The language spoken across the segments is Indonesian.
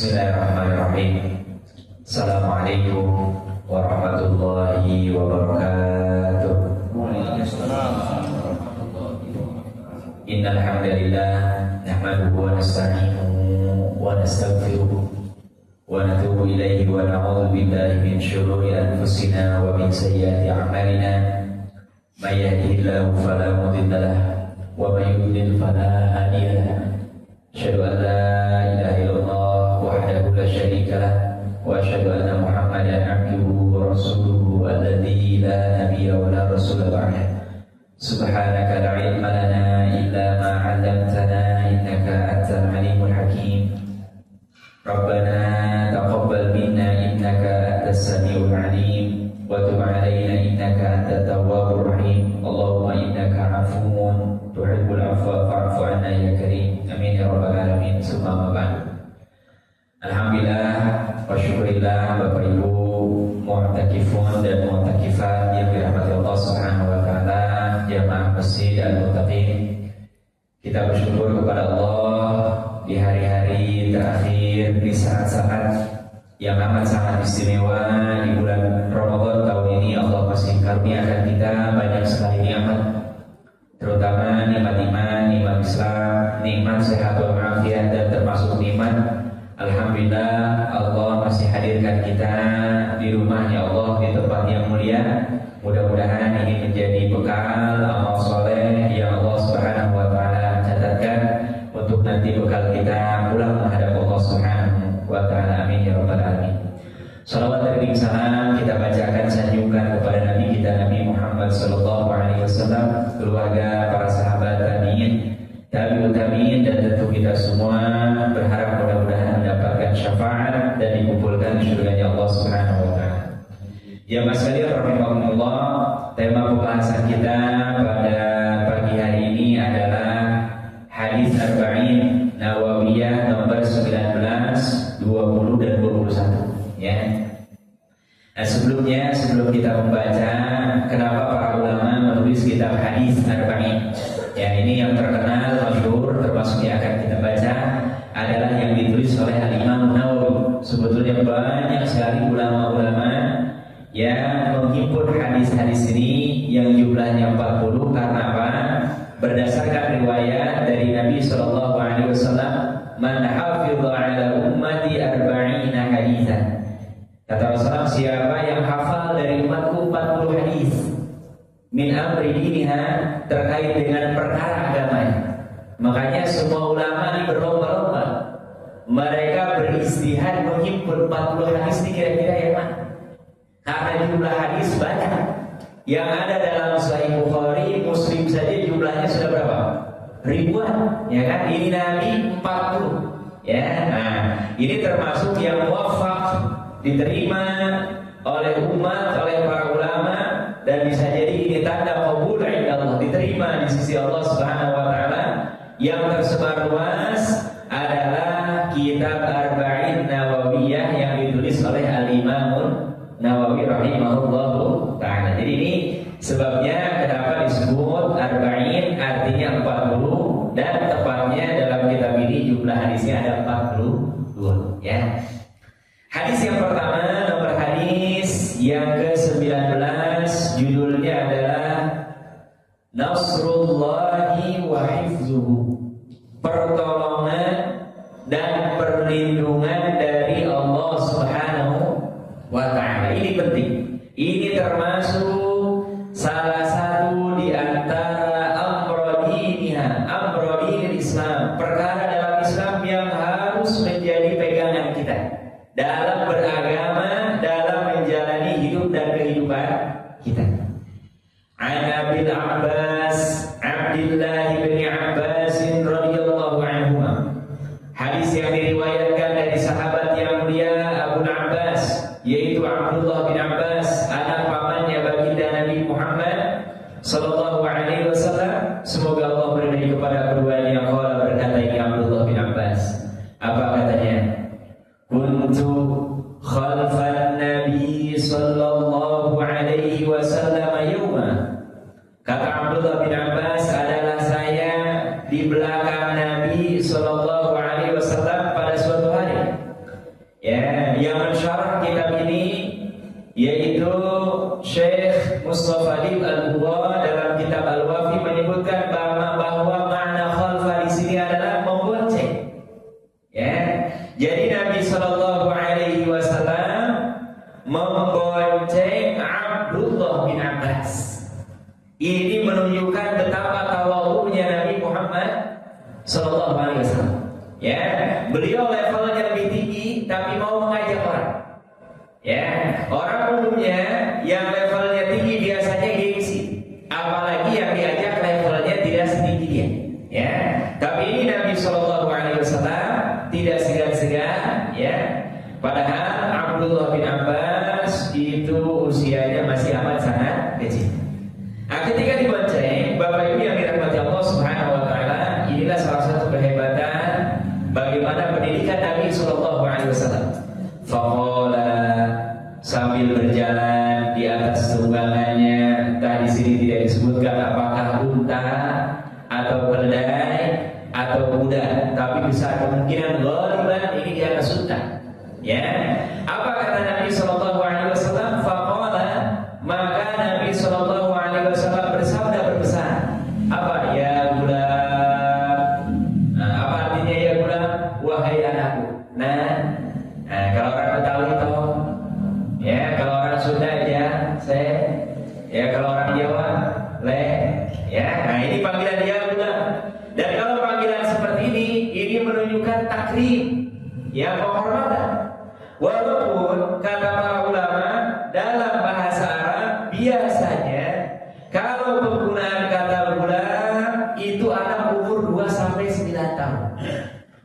Bismillahirrahmanirrahim. Assalamualaikum warahmatullahi wabarakatuh. Innal hamdalillah nahmaduhu wa nasta'inuhu wa nastaghfiruh wa natubu ilaihi wa na'udzu billahi min shururi anfusina wa min sayyiati a'malina. May yahdihillahu fala mudilla lahu wa may yudlil fala hadiya lahu. Asyhadu an la ilaha illallah wahdahu la syarika lah wa asyhadu anna Muhammadan abduhu wa rasuluhu alladzi la nabiyya wa la rasula ba'dah. Subhanaka la ilma lana illa ma 'allamtana innaka antal alimul hakim. Rabbana taqabbal minna innaka antas samiul alim wa tub 'alaina innaka antat tawwabur rahim. Allahumma innaka 'afuwun tuhibbul 'afwa fa'fu 'anna ya karim. Amin ya rabbal alamin. Summa ba'd. Alhamdulillah wa syukurillah Bapak Ibu mu'takifun dan mu'takifat yang dirahmati Allah Subhanahu wa taala, jamaah Masjid Al-Muttaqin. Kita bersyukur kepada Allah di hari-hari terakhir, di saat-saat yang amat sangat istimewa di bulan Ramadan tahun ini. Allah masih karuniakan kita banyak sekali nikmat, terutama nikmat iman, nikmat Islam, nikmat sehat walafiat, dan termasuk nikmat alhamdulillah Allah masih hadirkan kita di rumahnya Allah, di tempat yang mulia. Mudah-mudahan ini menjadi bekal amal soleh yang Allah Subhanahu wa taala catatkan untuk nanti bekal kita pulang menghadap Allah Subhanahu wa taala. Amin ya rabbal alamin. Salawat dan salam kita bacakan sanjungan kepada Nabi kita Nabi Muhammad sallallahu alaihi wasallam, keluarga, para sahabat, tabi'in, tabi'ut tabi'in, dan tentu kita semua berharap mudah-mudahan mendapatkan syafaat dan dikumpulkan di surganya Allah Subhanahu wa taala. Ya Mas sekalian rahimakumullah, tema pembahasan kita pada pagi hari ini adalah hadis arba'in Nawawiyah nomor 19, 20 dan 21 ya. Nah, sebelum kita membaca kenapa para ulama menulis kitab hadis arba'in. Ya, ini yang terkenal, masyhur, termasuk yang akan kita baca adalah yang ditulis oleh Al-Imam Nawawi. Sebetulnya banyak sekali ulama-ulama yang menghimpun hadis-hadis ini yang jumlahnya 40 karena apa? Berdasarkan riwayat dari Nabi sallallahu alaihi wasallam, "Man hafidha 'ala ummati 40 haditsan." Kata Rasulullah, siapa yang hafal dari umatku 40 hadis min amri diniha, terkait dengan perkara agamanya. Makanya semua ulama ini berlomba-lomba, mereka beristihad menghimpun 40 hadis ini kira-kira yang mana? Karena jumlah hadis banyak. Yang ada dalam Sahih Bukhari, Muslim saja jumlahnya sudah berapa? Ribuan, ya kan? Ini Nabi 40. Ya, nah, ini termasuk yang muwafaq, diterima oleh umat, oleh para ulama, dan bisa jadi ini tanda qabul Allah, diterima di sisi Allah Subhanahu wa taala. Yang tersebar luas adalah kitab Arba'in Nawawiyah yang ditulis oleh Al-Imam Nawawi rahimahullahu taala. Jadi ini sebabnya kenapa disebut Arba'in, artinya 40, dan tepatnya dalam kitab ini jumlah hadisnya ada 42 ya. Hadis yang pertama, nomor hadis yang ke-19, judulnya adalah Nasrullahi wa hifzuhu, pertolongan dan perlindungan dari Allah Subhanahu wa ta'ala. Ini penting. Ini termasuk salah satu di antara amrodinil Islam, perkara dalam Islam yang harus menjadi pegangan kita dalam beragama, dalam menjalani hidup dan kehidupan kita. An Abil Abbas Abdullah bin Abbas radhiyallahu anhu, hadis yang diriwayatkan dari sahabat yang mulia Abu Abbas, yaitu Abdullah bin Abbas, anak pamannya baginda Nabi Muhammad sallallahu alaihi wasallam. Semoga Allah berikan kepada keduanya. Qala, berkata ini Abdullah bin Abbas, apa katanya? Kuntu khalfan Nabi sallallahu alaihi wasallam yawma. Kata Abdullah bin Abbas, adalah saya di belakang Nabi sallallahu alaihi wasallam pada suatu hari. menunjukkan betapa tawadhu'nya Nabi Muhammad sallallahu alaihi wasallam. Ya, beliau levelnya lebih tinggi tapi mau mengajak orang. Ya, orang umumnya yang levelnya tinggi biasanya gengsi, apalagi yang diajak levelnya tidak setinggi dia. Ya, tapi ini Nabi sallallahu alaihi wasallam tidak segan-segan, ya. Padahal Abdullah bin Abbas itu usianya masih amat sangat kecil. Nah, ketika dibonceng, Bapak Ibu yang dirahmati Allah Subhanahu wa taala, inilah salah satu kehebatan bagaimana pendidikan Nabi sallallahu alaihi wasallam. Faqala, sambil berjalan di atas tunggangannya, entah di sini tidak disebutkan apakah unta atau keledai atau kuda, tapi besar kemungkinan ghaliban ini di atas unta. Ya, apa kata Nabi sallallahu alaihi wasallam? Faqala, maka Nabi sallallahu alaihi wasallam bersabda berpesan. Apa? Ya gulam. Nah, apa artinya ya gulam? Wahai anakku. Nah, kalau orang Betawi itu, ya, kalau orang Sunda aja, saya, ya, kalau orang Jawa, le, ya. Nah, ini panggilan dia gulam. Dan kalau panggilan seperti ini menunjukkan takrim, ya, penghormatan. Walaupun kata para ulama dalam bahasa Arab biasanya kalau penggunaan kata gulam itu anak umur 2 sampai 9 tahun.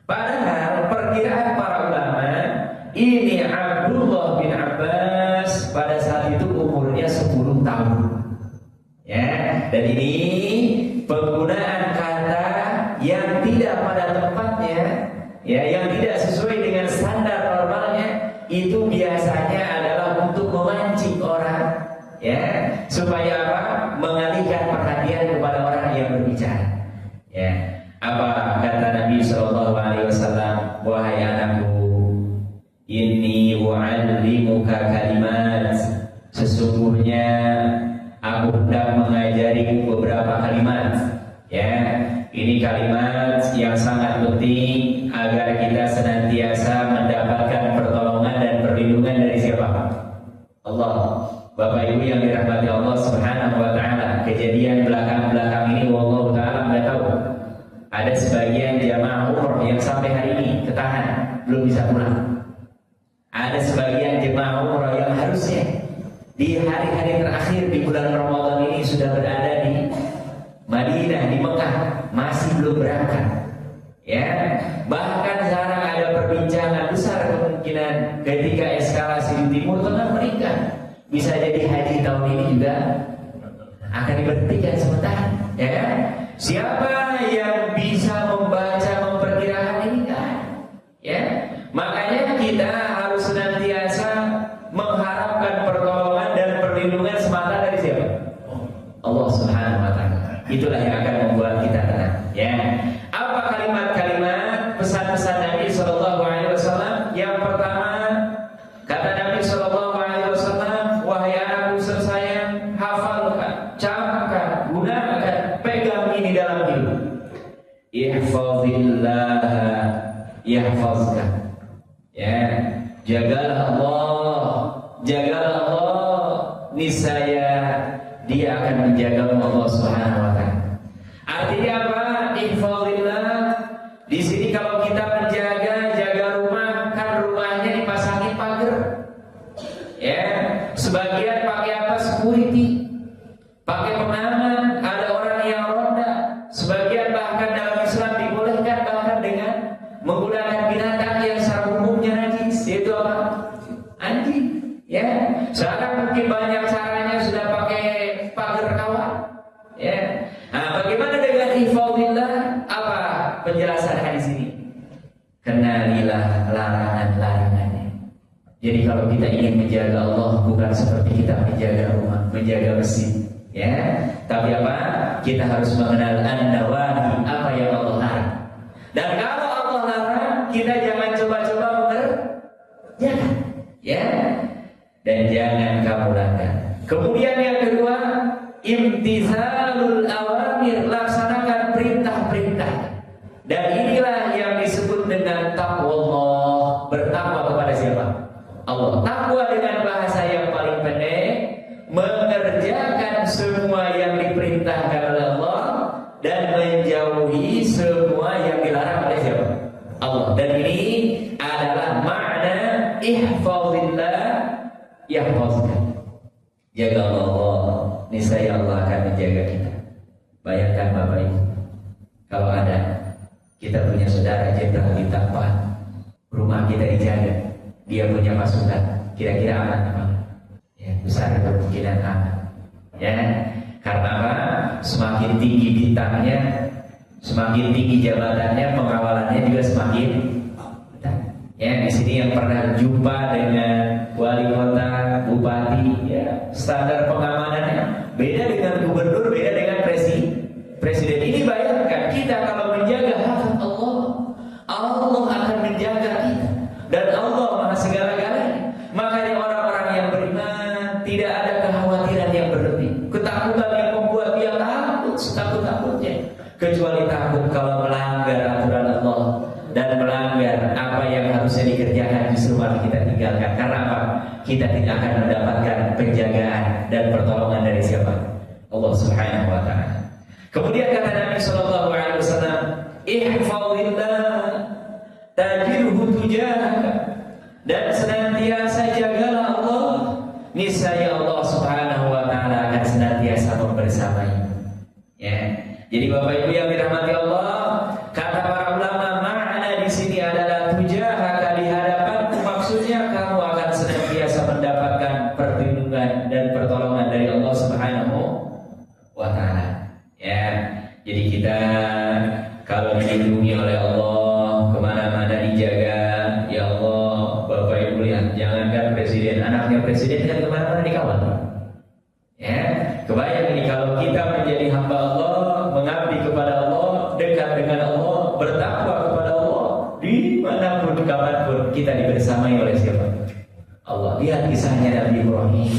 Padahal perkiraan para ulama ini Abdullah bin Abbas pada saat itu umurnya 10 tahun. Ya, dan ini penggunaan kata yang tidak pada tempatnya, ya, yang tidak sesuai dengan standar normalnya, itu biasanya adalah untuk memancing orang, ya, supaya apa? Mengalihkan perhatian kepada orang yang berbicara. Ya, apa kata Nabi sallallahu alaihi wasallam? Wahai anakku, inni u'allimuka kalimat, sesungguhnya aku hendak mengajarimu beberapa kalimat. Ya, ini kalimat yang sangat penting agar kita senantiasa mendapatkan pertolongan dan perlindungan dari siapa? Allah. Bapak Ibu yang dirahmati Allah Subhanahu wa taala, kejadian belakang-belakang ini wallahu taala enggak tahu. Ada sebagian jamaah umroh yang sampai hari ini ketahan belum bisa pulang. Ada sebagian jemaah umroh yang harusnya di hari-hari terakhir di bulan Ramadan ini sudah berada di Madinah, di Mekah, masih belum berangkat. Ya, bahkan sekarang ada perbincangan besar kemungkinan ketika eskalasi di Timur Tengah meningkat, bisa jadi haji tahun ini juga akan diberhentikan sementara. Ya kan? Siapa yang bisa membaca, memperkirakan ini kan? Ya, makanya kita harus senantiasa mengharapkan pertolongan dan perlindungan semata dari siapa? Allah Subhanahu wa taala. Itulah yang akan membuat kita tenang. Ya. Apa kalimat-kalimat pesan-pesan Nabi sallallahu alaihi wasallam? Yang pertama, kata Nabi sallallahu alaihi wasallam, wahai anakku tersayang, hafalkan, camkan, gunakan, pegang ini dalam hidup. Ihfazillah yahfazka. Ya, jagalah Allah, jagalah Allah, niscaya Dia akan menjagamu, Allah Subhanahu wa taala. Artinya apa? Ihfazillah. Di sini kalau kita jaga rumah, kan rumahnya dipasangin pagar. Ya, sebagian pakai apa? Security. Pakai pengaman, ada orang yang ronda. Sebagian bahkan dalam Islam dibolehkan bahkan dengan menggunakan binatang yang secara umumnya najis, yaitu apa? Anjing. Ya, sekarang mungkin banyak caranya sudah pakai pagar kawat. Ya. Nah, bagaimana dengan ihfazillah? Apa penjelasan hadis ini? Kenalilah larangan-larangannya. Jadi kalau kita ingin menjaga Allah, bukan seperti kita menjaga rumah, menjaga mesin, ya. Tapi apa? Kita harus mengenal an-nawahi, apa yang Allah larang. Dan kalau Allah larang, kita jangan coba-coba mengerjakan, ya. Dan jangan kamu langgar. Kemudian yang kedua, imtithalul awamir, laksanakan perintah-perintah. Dan inilah yang disebut dengan taqwallah, bertakwa kepada siapa? Allah. Takwa dengan bahasa yang paling pendek, mengerjakan semua yang diperintahkan oleh Allah dan menjauhi semua yang dilarang oleh siapa? Allah. Dan ini adalah makna ihfazillah yahfazka. Jaga Allah, niscaya Allah akan menjaga kita. Bayangkan Bapak Ibu, kalau ada kita punya saudara jenderal di tempat rumah kita dijaga, dia punya pasukan, kira-kira aman apa? Ya, besar kemungkinan aman. Ya, karena apa? Semakin tinggi bintangnya, semakin tinggi jabatannya, pengawalannya juga semakin. Ya, di sini yang pernah jumpa dengan wali kota, bupati, ya, standar pengamanannya beda dengan gubernur, beda dengan presiden. Ini bayangkan kita kalau menjaga hak Allah, Allah akan menjaga kita dan Allah Maha segala-galanya. Makanya orang-orang yang beriman tidak ada kekhawatiran yang berlebih, ketakutan yang membuat dia takut setakut-takutnya, kecuali takut kalau melanggar aturan Allah dan melanggar apa yang harusnya dikerjakan justru malah kita tinggalkan. Karena apa? Kita tidak akan mendapatkan penjagaan dan pertolongan dari siapa? Allah Subhanahu wa taala. Kemudian kata Nabi sallallahu alaihi wasallam, "Ihfazillah tajidhu tujahaka." Dan senantiasa jagalah Allah, niscaya Allah Subhanahu wa taala akan senantiasa membersamaimu. Ya. Jadi Bapak Ibu yang dirahmati Allah, kata para ulama makna di sini adalah tujahaka, di hadapanmu, maksudnya kamu akan senantiasa mendapatkan perlindungan dan pertolongan dari Allah Subhanahu wa taala. Ya. Jadi kita kalau dilindungi oleh Allah, kemana-mana dijaga. Ya Allah, Bapak Ibu lihat, jangankan presiden, anaknya presiden kan kemana-mana dikawal. Ya, kebayang ini kalau kita menjadi hamba Allah, mengabdi kepada Allah, dekat dengan Allah, bertakwa kepada Allah, dimanapun, kapanpun kita dibersamai oleh siapa? Allah. Lihat kisahnya Nabi Ibrahim,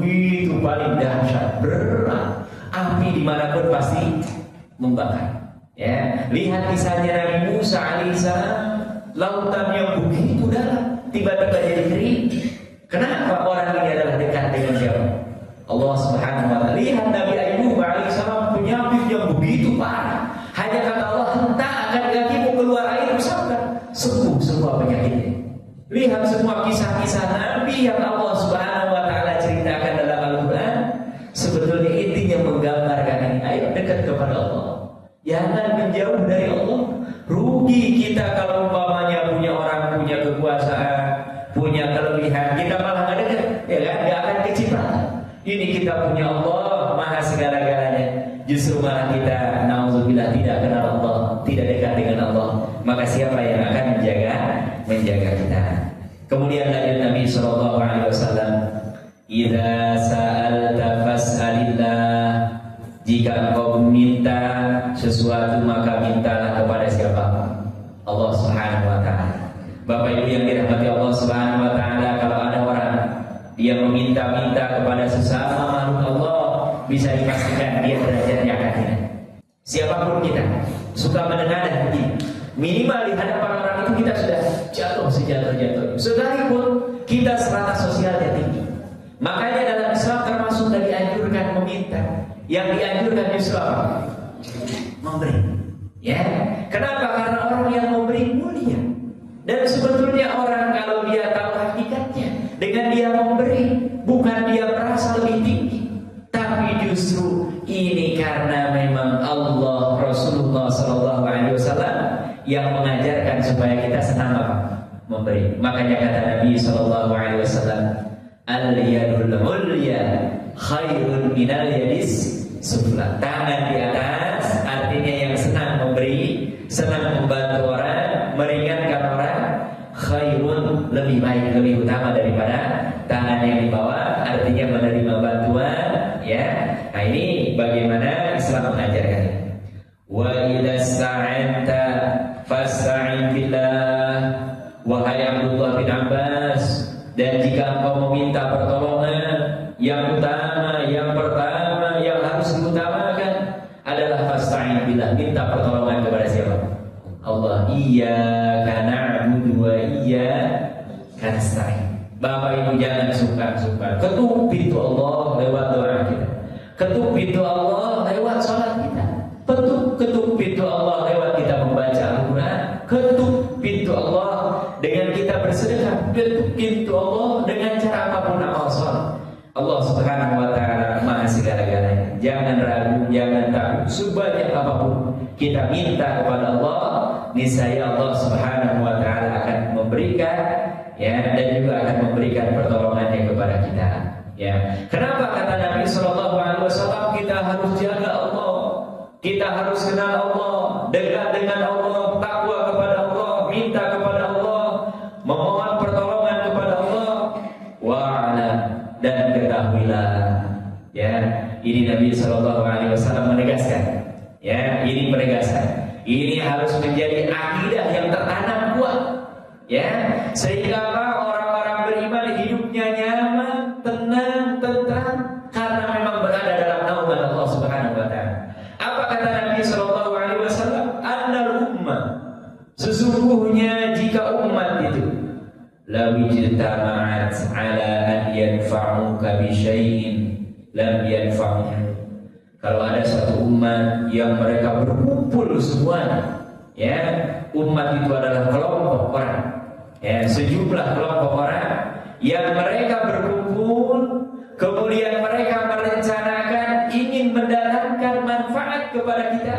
itu paling dahsyat, berat, api dimanapun pasti membakar. Ya, lihat kisahnya Nabi Musa alaihissalam, lautan yang begitu dalam tiba-tiba jadi kering. Kenapa? Orang ini adalah dekat dengan siapa? Allah Subhanahu wa taala. Lihat Nabi Ayub alaihissalam, penyakit yang begitu parah. Hanya kata Allah, hentakkan kakimu keluar air, sampai sembuh semua penyakitnya. Lihat semua kisah-kisah Nabi yang Allah Subhanahu wa taala ceritakan dalam Al-Qur'an. Sebetulnya intinya menggambarkan ini. Ayo dekat kepada Allah. Jangan menjauh dari Allah. Rugi kita kalau umpamanya punya orang punya kekuasaan, punya kelebihan, kita malah nggak dekat, ya kan? Nggak akan kecipratan. Ini kita punya Allah Maha segala-galanya, justru malah kita naudzubillah tidak kenal Allah, tidak dekat dengan Allah. Maka siapa yang akan menjaga kita? Kemudian lanjut Nabi Shallallahu Alaihi Wasallam, "Idza sa'alta fas'alillah." Jika engkau meminta sesuatu maka mintalah kepada siapa? Allah Subhanahu wa taala. Bapak Ibu yang dirahmati Allah Subhanahu wa taala, kalau ada orang dia meminta-minta kepada sesama makhluk Allah, bisa dipastikan dia derajatnya akan hina. Siapapun kita suka mendengar dan begini, minimal di hadapan orang itu kita sudah jatuh sejatuh-jatuh. Sekalipun kita strata sosialnya tinggi. Makanya dalam Islam termasuk dari dianjurkan meminta. Yang dianjurkan justru apa? Memberi. Ya. Kenapa? Karena orang yang memberi mulia. Dan sebetulnya orang kalau dia tahu hakikatnya, dengan dia memberi, bukan dia merasa lebih tinggi, tapi justru ini karena memang Allah, Rasulullah Sallallahu Alaihi Wasallam yang mengajarkan supaya kita senang apa? Memberi. Makanya kata Nabi Sallallahu Alaihi Wasallam, "Al-yadul ulya khairun minal yadis sufla." Tangan di atas artinya yang senang memberi, senang membantu orang, meringankan orang, khairun lebih baik, lebih utama daripada tangan yang di bawah, artinya menerima bantuan. Ya, nah ini bagaimana Islam mengajarkan. Wa idza sta'anta fasta'in billah. Wahai Abdullah bin Abbas, dan jika engkau meminta pertolongan, yang utama, yang pertama, yang harus diutamakan adalah fasta'in billah, minta pertolongan kepada siapa? Allah. Iyyaka na'budu wa iyyaka nasta'in. Bapak Ibu jangan sungkan-sungkan. Ketuk pintu Allah lewat doa kita. Ketuk pintu Allah lewat salat kita. Ketuk apapun kita minta kepada Allah, niscaya Allah Subhanahu wa taala akan memberikan, ya, dan juga akan memberikan pertolongannya kepada kita, ya. Kenapa kata Nabi sallallahu alaihi wasallam kita harus jaga Allah, kita harus kenal Allah, dekat dengan Allah, takwa kepada Allah, minta kepada Allah, memohon pertolongan kepada Allah. Wa'ala, dan ketahuilah, ya, ini Nabi sallallahu alaihi wasallam menegaskan, ya, ini penegasan. Ini harus menjadi akidah yang tertanam kuat, ya, sehingga orang-orang beriman hidupnya nyaman, tenang, tentram, karena memang berada dalam naungan Allah Subhanahu wa taala. Apa kata Nabi sallallahu alaihi wasallam? Annal ummah, sesungguhnya jika umat itu law ijtama'at 'ala an yanfa'uka bi syai'in lam yanfa'uka. Kalau ada satu umat yang mereka berkumpul semuanya, ya, umat itu adalah kelompok orang, ya, sejumlah kelompok orang yang mereka berkumpul, kemudian mereka merencanakan ingin mendatangkan manfaat kepada kita,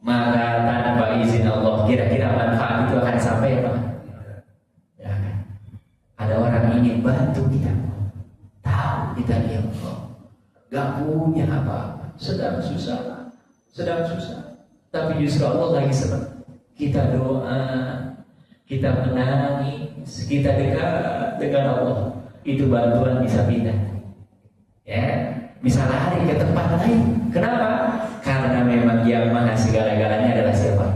maka tanpa izin Allah kira-kira manfaat itu akan sampai apa? Ya, ada orang ingin bantu kita, tahu kita dia gak punya apa-apa, sedang susah, tapi justru Allah lagi senang. Kita doa, kita menangis, kita dekat dengan Allah, itu bantuan bisa pindah, ya, bisa lari ke tempat lain. Kenapa? Karena memang yang maha segala-galanya adalah siapa?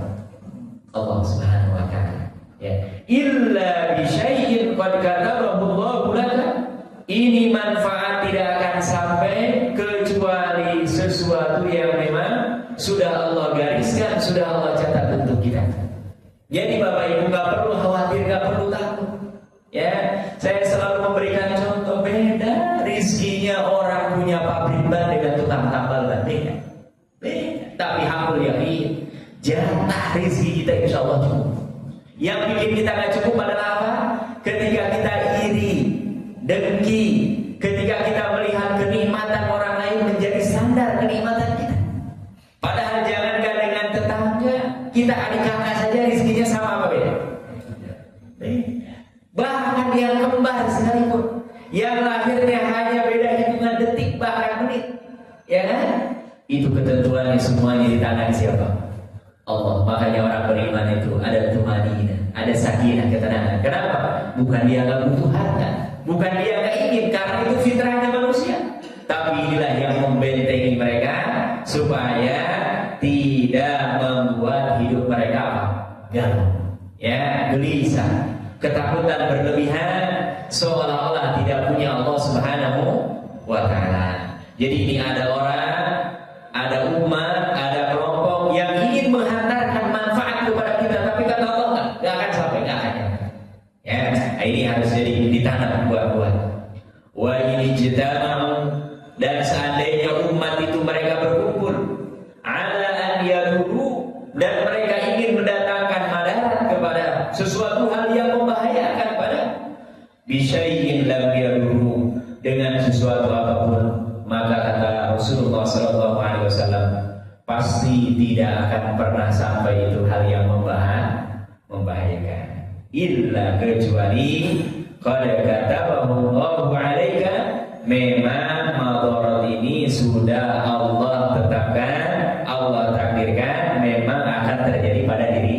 Allah Subhanahu wa taala, ya. Illa bi syai'in qad katabahu Allahu laka. Ini manfaat tidak akan sampai kecuali sesuatu yang memang sudah Allah gariskan, sudah Allah catat untuk kita. Jadi Bapak Ibu nggak perlu khawatir, nggak perlu takut, ya. Saya selalu memberikan contoh, beda rizkinya orang punya pabrik ban dengan tukang tambal ban, beda. Tapi hakul yakin, jatah rizki kita insya Allah cukup. Yang bikin kita nggak cukup adalah apa? Ketika kita iri, dengki, ketika kita melihat kenikmatan orang lain menjadi standar kenikmatan kita. Padahal jangankan dengan tetangga, kita adik kakak saja rizkinya sama apa beda? Bahkan yang kembar sekalipun, yang lahirnya hanya beda hitungan detik bahkan menit, ya kan? Itu ketentuannya semuanya di tangan siapa? Allah. Makanya orang beriman itu ada tumanina, ada sakinah, ketenangan. Kenapa? Bukan dia nggak butuh harta, bukan dia nggak ingin, karena itu fitrahnya manusia. Tapi inilah yang membentengi mereka supaya tidak membuat hidup mereka apa? Galau, ya, gelisah, ketakutan berlebihan, seolah-olah tidak punya Allah Subhanahu wa taala. Jadi ini ada orang, ada umat, ada kelompok yang ingin menghantarkan manfaat kepada kita, tapi kata Allah nggak akan sampai, nggak ada. Ya, ini harus jadi ditanam buat-buat. Wa ini jedamau, dan seandainya umat itu mereka berkumpul, ala an yaduru, dan mereka ingin mendatangkan madarat kepada sesuatu hal yang membahayakan pada bisyai'in lam yaduru, dengan sesuatu apapun, maka kata Rasulullah SAW, pasti tidak akan pernah sampai itu hal yang membahayakan. Illa, kecuali qad katabahu Allahu 'alaika, memang madarat ini sudah Allah tetapkan, Allah takdirkan, memang akan terjadi pada diri.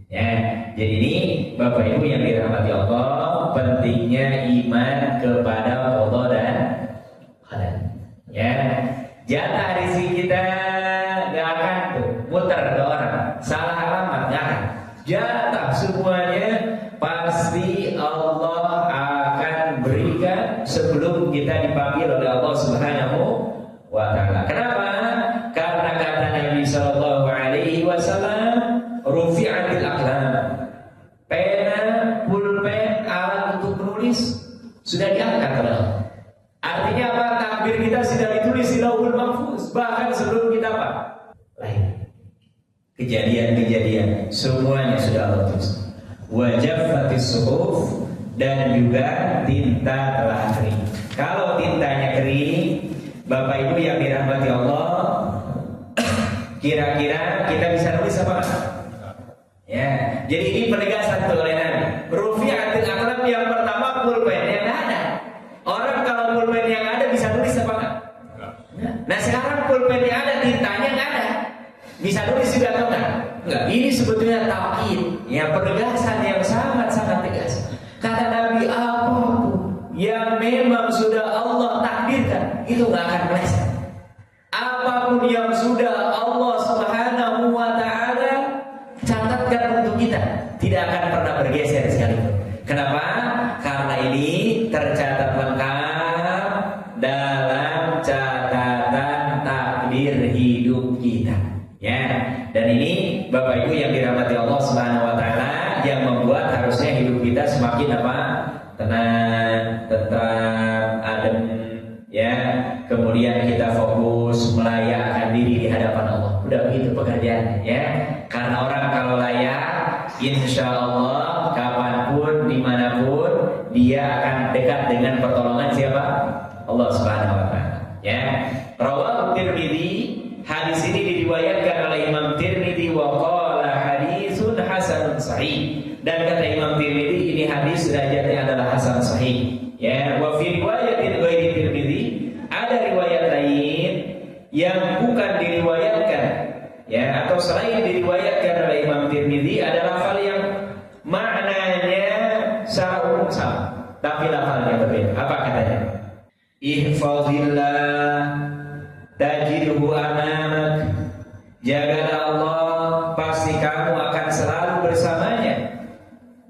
Ya, jadi ini Bapak Ibu yang dirahmati Allah, pentingnya iman kepada Allah dan qadar. Ya, jatah rezeki kita gak akan tuh muter ke orang, salah alamat gak akan. Jatah semuanya pasti Allah akan berikan sebelum kita dipanggil oleh Allah Subhanahu wa taala. Kenapa? Karena kata Nabi sallallahu alaihi wasallam, rufi'atil aqlam. Pena, pulpen, alat untuk menulis sudah diangkat oleh Allah. Artinya apa? Takdir kita sudah ditulis di Lauhul Mahfuz, bahkan sebelum kita apa? Lahir. Kejadian-kejadian semuanya sudah Allah tulis. Wajaffatis suhuf, dan juga tinta telah kering. Kalau tintanya kering, Bapak Ibu yang dirahmati Allah, Kira-kira kita bisa nulis apa enggak? Ya, jadi ini penegasan tuh oleh Nabi. Rufi'atil aqlam, yang pertama pulpen yang ada. Orang kalau pulpen yang ada bisa nulis apa enggak? Nah sekarang pulpen yang ada, tintanya enggak ada, bisa nulis juga atau enggak? Enggak. Ini sebetulnya taukid, ya, penegasan yang sangat-sangat tegas. Kata Nabi, apapun yang memang sudah Allah takdirkan itu enggak akan meleset. Apapun yang sudah Allah Subhanahu wa ta'ala catatkan untuk kita tidak akan pernah bergeser sekalipun. Kenapa? Karena ini tercatat lengkap dalam catatan takdir hidup kita, ya. Dan ini Bapak Ibu yang dirahmati Allah Subhanahu wa ta'ala, yang membuat harusnya hidup kita semakin apa? Tenang, tentram, adem, ya. Kemudian kita fokus melayakkan diri di hadapan Allah. Udah begitu pekerjaannya, ya. Karena orang kalau layak, insya Allah kapanpun, dimanapun, dia akan dekat dengan pertolongan siapa? Allah Subhanahu wa ta'ala, ya. Rawahu Tirmidzi, hadis ini diriwayatkan oleh Imam Tirmidzi wa qala hadisun hasanun sahih. Dan kata Imam Tirmidzi, ini hadis derajatnya adalah hasan sahih, ya. Wa fi riwayatin ghairi Tirmidzi, ada riwayat lain yang bukan diriwayatkan, ya, atau selain diriwayatkan oleh Imam Tirmidzi, adalah hal yang maknanya secara umum sama, tapi lafalnya berbeda. Apa katanya? Ihfazillah tajidhu amamak. Jagalah Allah, pasti kamu akan selalu bersamanya.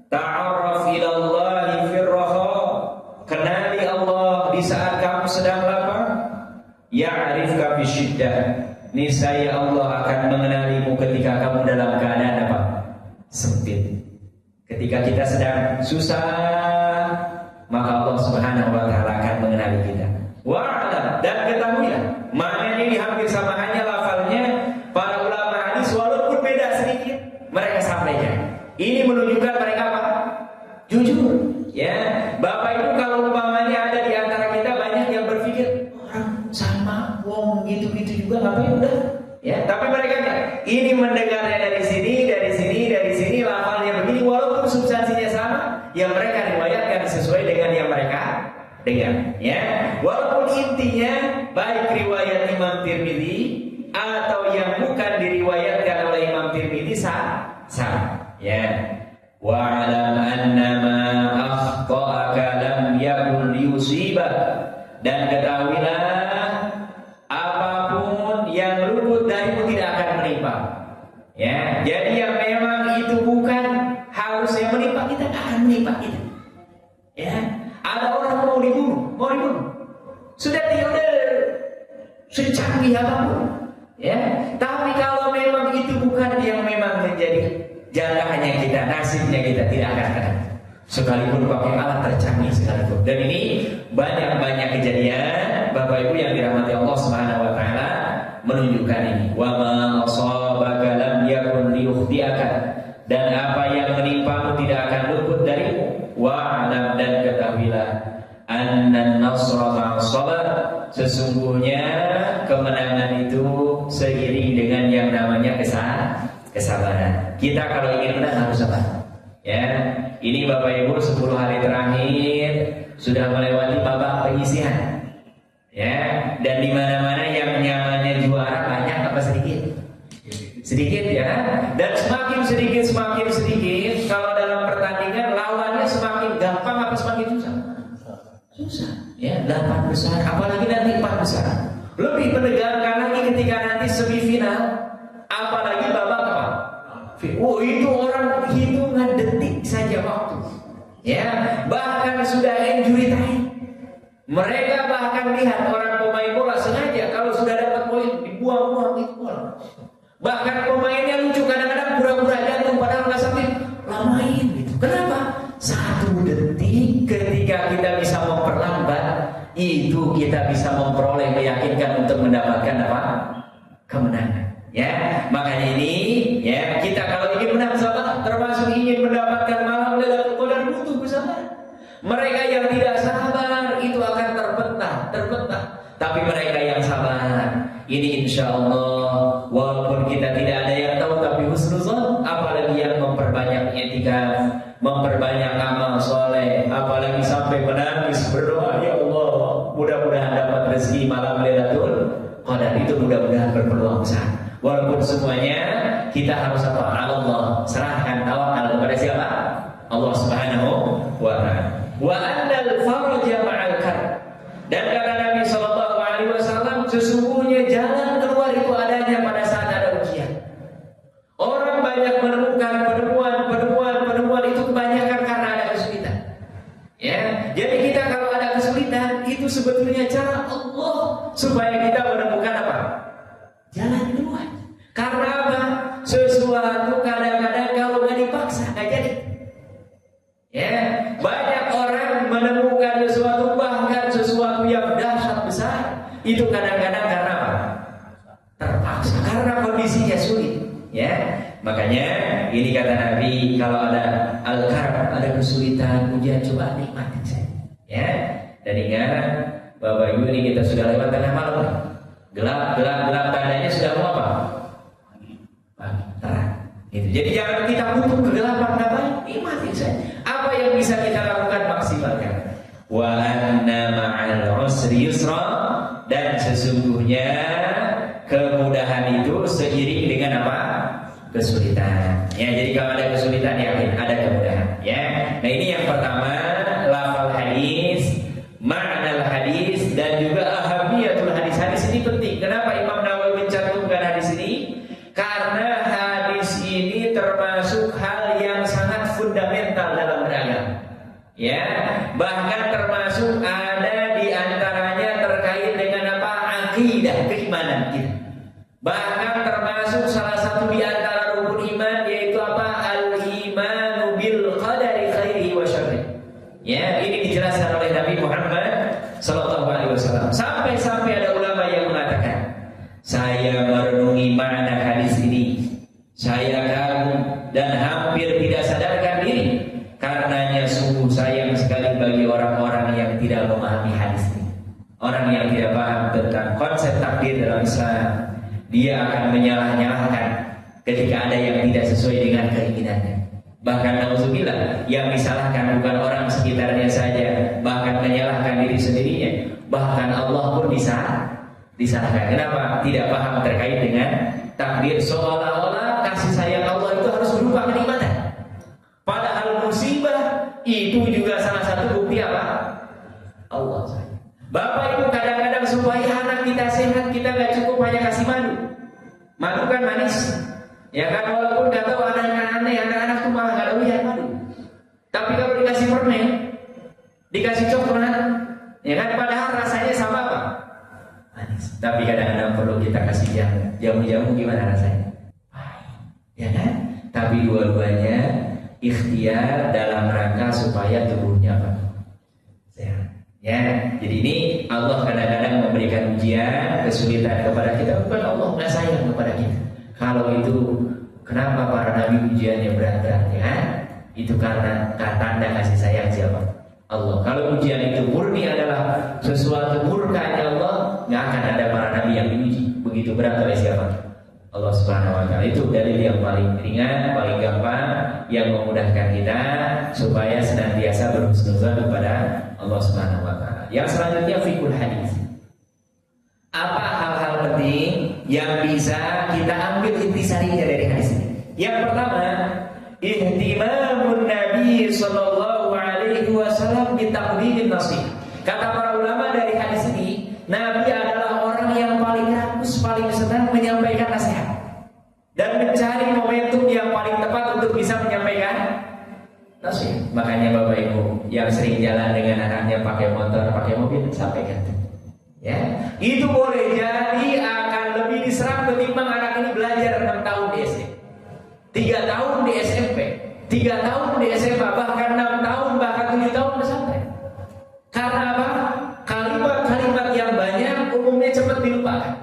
Ta'arraf ilallahi firraha. Kenali Allah di saat kamu sedang lapar. Ya'rifka bisyiddah. Niscaya Allah akan mengenalimu ketika kamu dalam keadaan apa? Sempit. Ketika kita sedang susah, maka Allah Subhanahu wa ta'ala akan mengenali kita. Wa'alam, dan ketahuilah, maknanya ini hampir sama, hanya lafalnya para ulama hadis walaupun beda sedikit mereka sampaikan. Ini menunjukkan mereka apa? Jujur, ya. Bapak Ibu kalau umpamanya ada di antara kita banyak yang berpikir orang sama, wong gitu-gitu juga ngapain udah, ya. Tapi mereka enggak. Ini mendengarnya dari sini, dari sini, dari sini, lafalnya begini, walaupun substansinya sama, yang mereka riwayatkan sesuai dengan yang mereka dengar, ya. Walaupun intinya baik riwayat Imam Tirmidzi atau yang bukan diriwayatkan oleh Imam Tirmidzi sama, ya. Wa'alam annama akhta'aka lam yakun liyusibak. Dan ketahuilah, apapun yang luput darimu tidak akan menimpa, ya. Jadi yang memang itu bukan harusnya menimpa kita, tidak akan menimpa kita, ya. Ada orang mau dibunuh, sudah secanggih apapun, ya. Tapi kalau memang itu bukan yang memang menjadi jatahnya kita, nasibnya kita, tidak akan kena. Sekalipun pakai alat tercanggih sekalipun. Dan ini banyak kejadian Bapak Ibu yang dirahmati Allah Subhanahu wa ta'ala menunjukkan ini. Wa ma asabaka lam yakun liyukhti'aka. Dan apa yang menimpamu tidak akan luput darimu. Wa alam, dan ketahuilah, annan nasra ma'as sabar. Sesungguhnya kemenangan itu seiring dengan yang namanya kesabaran. Kita kalau ingin menang harus sabar, ya. Ini Bapak Ibu 10 hari terakhir sudah melewati babak penyisihan, ya. Dan di mana-mana yang nyamannya juara banyak apa sedikit? Sedikit, ya. Dan semakin sedikit kalau dalam pertandingan lawannya semakin gampang apa semakin susah? Susah, ya. 8 besar, apalagi nanti 4 besar. Lebih menegangkan lagi ketika nanti semifinal, apalagi babak apa? Oh, itu orang hitungan detik saja waktu, ya. Bahkan sudah injury time. Mereka bahkan lihat orang pemain bola sengaja kalau sudah dapat poin dibuang-buang itu bola. Bahkan pemainnya lucu, kadang-kadang pura-pura jantung padahal nggak sakit, lamain gitu. Kenapa? 1 detik ketika kita bisa memperlambat, itu kita bisa memperoleh, meyakinkan untuk mendapatkan apa? Kemenangan. Ya, makanya ini, ya, kita kalau ingin menang sabar, termasuk ingin mendapatkan malam Lailatul Qadar, butuh kesabaran. Mereka yang tidak sabar itu akan terbentang. Tapi mereka yang sabar, ini insya Allah walaupun kita tidak ada yang tahu tapi husnuzon, apalagi yang memperbanyak etika, memperbanyak amal soleh, apalagi sampai menangis berdoa, ya Allah mudah-mudahan dapat rezeki malam Lailatul Qadar, itu mudah-mudahan berpeluang besar. Walaupun semuanya kita harus apa? Allah, serahkan tawakal kepada siapa? Allah Subhanahu wa ta'ala. Wa annal faraja ma'al karb. Dan kata Nabi sallallahu alaihi wasallam, sesungguhnya jalan keluar itu adanya pada saat ada ujian. Orang banyak menemukan penemuan itu kebanyakan karena ada kesulitan. Ya, jadi kita kalau ada kesulitan itu sebetulnya cara Allah supaya kita menemukan apa? Jalan keluar. Karena apa? Sesuatu kadang-kadang kalau nggak dipaksa nggak jadi. Ya, banyak orang menemukan sesuatu, bahkan sesuatu yang dahsyat besar itu kadang-kadang karena apa? Terpaksa, karena kondisinya sulit. Ya, makanya ini kata Nabi, kalau ada al-karb, ada kesulitan, ujian, coba nikmati saja. Ya, dan ingat Bapak Ibu, ini kita sudah lewat tengah malam. Gelap tandanya sudah mau apa? Pagi, terang. Gitu. Jadi jangan kita butuh kegelapan, ngapain? Nikmati saja. Apa yang bisa kita lakukan, maksimalkan. Wa anna ma'al usri yusra, dan sesungguhnya kemudahan itu seiring dengan apa? Kesulitan. Ya, jadi kalau ada kesulitan yakin ada kemudahan. Ya. Nah, ini yang pertama, lafal hadis, makna hadis, dan juga ahamiyatul hadis. Hadis ini penting. Kenapa Imam Nawawi mencantumkan hadis ini? Karena hadis ini termasuk hal yang sangat fundamental dalam beragama. Ya, bahkan termasuk ada di antaranya terkait dengan apa? Akidah, keimanan kita. Bahkan termasuk salah satu di antara rukun iman, yaitu apa? Al-imanu bil qadari khairihi wa syarrihi. Ya, ini dijelaskan oleh Nabi Muhammad sallallahu alaihi wasallam. Sampai-sampai ada ulama yang mengatakan, saya merenungi makna hadis ini, saya kagum dan hampir tidak sadarkan diri, karenanya sungguh sayang sekali bagi orang-orang yang tidak memahami hadis ini. Orang yang tidak paham tentang konsep takdir dalam Islam, dia akan menyalah-nyalahkan ketika ada yang tidak sesuai dengan keinginannya. Bahkan nauzubillah, yang disalahkan bukan orang sekitarnya saja, bahkan menyalahkan diri sendirinya, bahkan Allah pun disalahkan. Kenapa? Tidak paham terkait dengan takdir, seolah-olah kasih sayang Allah itu harus berupa kenikmatan. Padahal musibah itu juga salah satu bukti apa? Allah sayang. Bapak Ibu, kadang-kadang supaya anak kita sehat, kita gak cukup hanya kasih madu. Madu kan manis, ya kan? Walaupun gak tahu anak-anak aneh, anak-anak tuh malah gak doyan madu. Tapi kalau dikasih permen, dikasih coklat, ya kan? Padahal rasanya sama apa? Manis. Tapi kadang-kadang perlu kita kasih jamu gimana rasanya? Ya kan? Tapi dua-duanya ikhtiar dalam rangka supaya tubuhnya apa? Sehat. Ya, jadi ini Allah kadang-kadang memberikan ujian, kesulitan kepada kita, bukan Allah nggak sayang kepada kita. Kalau itu, kenapa para nabi ujiannya berat-berat? Ya, itu karena tanda kasih sayang siapa? Allah. Kalau ujian itu murni adalah sesuatu murkanya Allah, nggak akan ada para nabi yang diuji begitu berat oleh siapa? Allah Subhanahu wa ta'ala. Itu dalil yang paling ringan, paling gampang, yang memudahkan kita supaya senantiasa berhusnuzan kepada Allah Subhanahu wa ta'ala. Yang selanjutnya fikul hadis. Apa hal-hal penting yang bisa kita ambil intisarinya dari hadis ini? Yang pertama, ihtimamun Nabi sallallahu alaihi wasallam bi taqdimin nasihat. Kata para ulama dari hadis ini, Nabi adalah orang yang paling rakus, paling senang menyampaikan nasihat dan mencari momentum yang paling tepat untuk bisa menyampaikan nasihat. Makanya Bapak Ibu yang sering jalan dengan anaknya pakai motor, pakai mobil, sampaikan. Ya, itu boleh jadi akan lebih diserap ketimbang anak ini belajar 6 tahun di SD, 3 tahun di SMP, 3 tahun di SMA, bahkan 6 tahun, bahkan 7 tahun pesantren. Karena apa? Kalimat-kalimat yang banyak umumnya cepat dilupakan.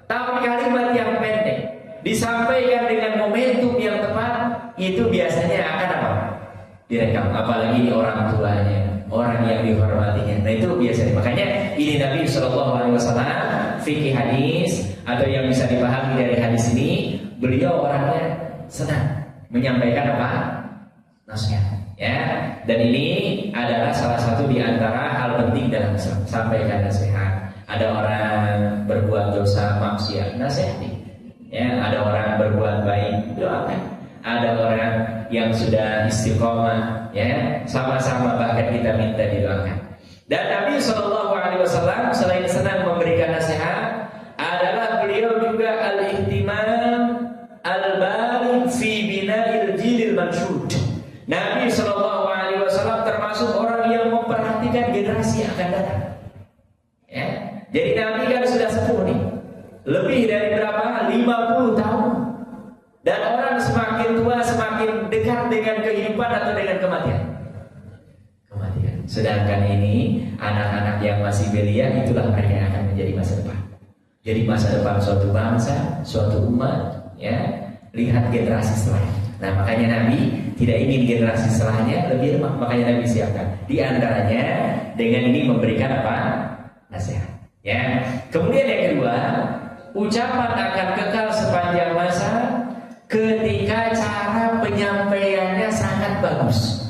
Tapi kalimat yang pendek disampaikan dengan momentum yang tepat, itu biasanya akan apa? Direkam. Apalagi orang tuanya, orang yang dihormatinya. Nah itu biasanya. Makanya ini Nabi SAW fikih hadis atau yang bisa dipahami dari hadis ini, beliau orangnya senang menyampaikan apa? Nasihat. Ya, dan ini adalah salah satu di antara hal penting dalam sampaikan nasihat. Ada orang berbuat dosa maksiat, nasihati. Ya, ada orang berbuat baik, doakan. Ada orang yang sudah istiqomah, ya, sama-sama bahkan kita minta didoakan. Dan Nabi SAW selain senang memberikan nasihat, adalah beliau juga al-ihtimam al-baligh fi bina'il jilil mansyud. Nabi SAW termasuk orang yang memperhatikan generasi yang akan datang. Ya. Jadi Nabi kan sudah sepuh nih, lebih dari berapa? 50 tahun. Dan orang semakin tua semakin dekat dengan kehidupan atau dengan kematian. Sedangkan ini anak-anak yang masih belia, itulah mereka yang akan menjadi masa depan. Jadi masa depan suatu bangsa, suatu umat, ya. Lihat generasi setelahnya. Nah, makanya Nabi tidak ingin generasi setelahnya lebih lemah, makanya Nabi siapkan. Di antaranya dengan ini memberikan apa? Nasihat. Ya. Kemudian yang kedua, ucapan akan kekal sepanjang masa ketika cara penyampaiannya sangat bagus.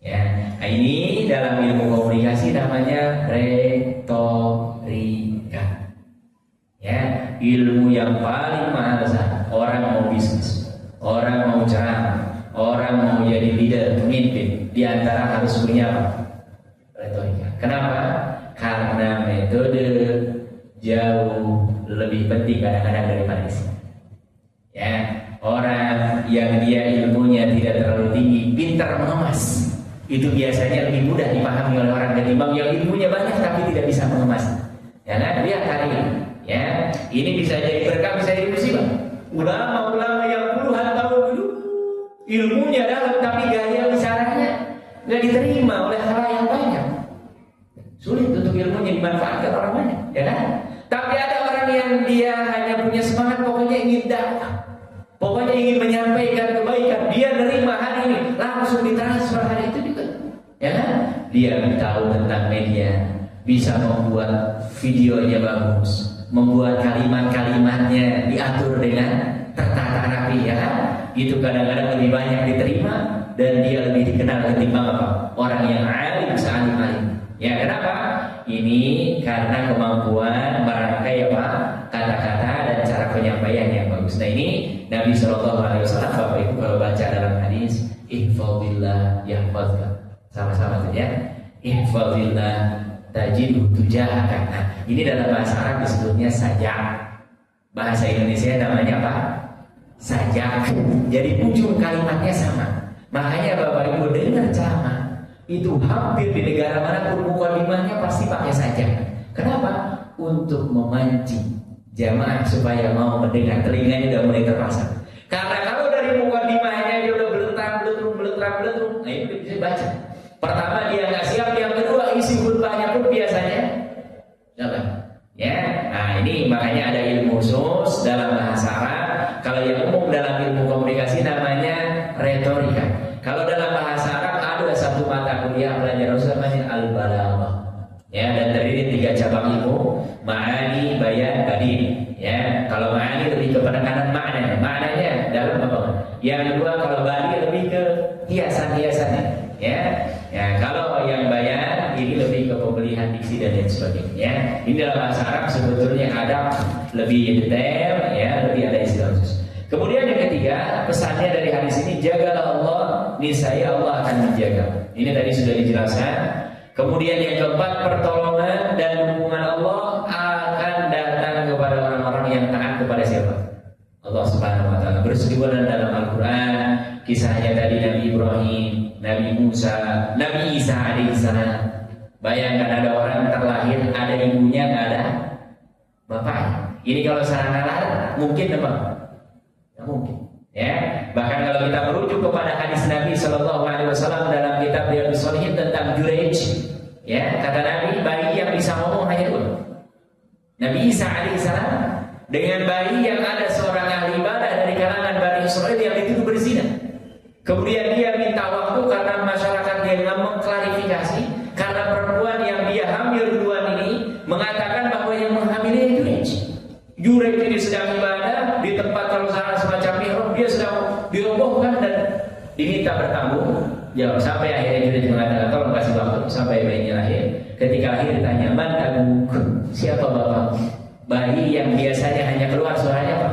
Ya. Nah, ini dalam ilmu komunikasi namanya retorika. Ya, ilmu yang paling mahal saat orang mau bisnis, orang mau ceramah, orang mau jadi leader, pemimpin, di antara harus punya apa? Retorika. Kenapa? Karena metode jauh lebih penting kadang-kadang daripada isi. Ya, orang yang dia ilmunya tidak terlalu tinggi, pintar mengemas, itu biasanya lebih mudah dipahami oleh orang ketimbang yang ilmunya banyak tapi tidak bisa mengemas. Ya, nah, lihat hari ini. Ya, ini bisa jadi berkah, bisa jadi musibah. Ulama-ulama yang puluhan tahun dulu ilmunya dalam tapi gaya bicaranya nggak diterima oleh halayak banyak. Sulit untuk ilmunya dimanfaatkan orang banyak, ya kan? Tapi ada orang yang dia hanya punya semangat, pokoknya ingin dakwah, pokoknya ingin menyampaikan kebaikan. Dia nerima hari ini, langsung ditransfer hari itu juga, ya kan? Dia tahu tentang media, bisa membuat videonya bagus, membuat kalimat-kalimatnya diatur dengan tertata rapi, ya kan? Itu kadang-kadang lebih banyak diterima dan dia lebih dikenal ketimbang apa? Orang yang alim, sealim-alim. Ya, kenapa? Ini karena kemampuan merangkai apa? Kata-kata dan cara penyampaian yang bagus. Nah, ini Nabi SAW, Bapak Ibu kalau baca dalam hadis, ihfazillah yahfazka. Sama-sama tuh ya. Ihfazillah tajidhu tujahaka. Nah, ini dalam bahasa Arab disebutnya sajak. Bahasa Indonesia namanya apa? Sajak. Jadi ujung kalimatnya sama. Makanya Bapak Ibu dengar ceramah itu hampir di negara manapun mukadimahnya pasti pakai sajak. Kenapa? Untuk memancing jamaah supaya mau mendengar, telinganya udah mulai terpasang. Karena kalau dari mukadimahnya dia udah beletrang, nah itu bisa baca. Pertama dia nggak siap, yang kedua isi khutbahnya pun biasanya apa? Ya, nah ini makanya ada ilmu khusus dalam bahasa Arab. Kalau yang umum dalam ilmu komunikasi namanya retorika. Kalau dalam bahasa Arab ada satu mata kuliah pelajaran khusus namanya al-balaghah. Ya, dan terdiri 3 cabang ilmu, ma'ani, bayan, badin. Ya, kalau ma'ani lebih ke penekanan maknanya dalam apa? Yang kedua kalau badi lebih ke hiasan-hiasannya. Ya, ya kalau yang bayan ini lebih ke pemilihan diksi dan lain sebagainya. Ya, ini dalam bahasa Arab sebetulnya ada lebih detail, ya, lebih ada istilah khusus. Kemudian yang ketiga, pesannya dari hadis ini, jagalah Allah, niscaya Allah akan menjaga. Ini tadi sudah dijelaskan. Kemudian yang keempat, pertolongan dan dukungan Allah akan datang kepada orang-orang yang taat kepada siapa? Allah Subhanahu wa taala. Berseliweran dalam Al-Qur'an, kisahnya tadi Nabi Ibrahim, Nabi Musa, Nabi Isa alaihissalam. Bayangkan ada orang terlahir, ada ibunya, nggak ada bapaknya. Ini kalau secara nalar mungkin apa? Nggak mungkin. Ya, bahkan kalau kita merujuk kepada hadis Nabi SAW dalam kitab Riyadhus Shalihin tentang Jurayj, ya, kata Nabi, bayi yang bisa ngomong hanya 2. Nabi Isa alaihissalam dengan bayi yang ada seorang ahli ibadah dari kalangan Bani Israel yang dituduh berzina. Kemudian dia minta waktu karena masyarakat dia mengklarifikasi karena perempuan yang dia hamil duluan ini mengatakan bahwa yang menghamilnya Jurayj. bertanggung jawab sampai akhirnya Junaid mengatakan tolong kasih waktu sampai bayinya lahir. Ketika lahir ditanya, man abuk, siapa bapak? Bayi yang biasanya hanya keluar suaranya apa?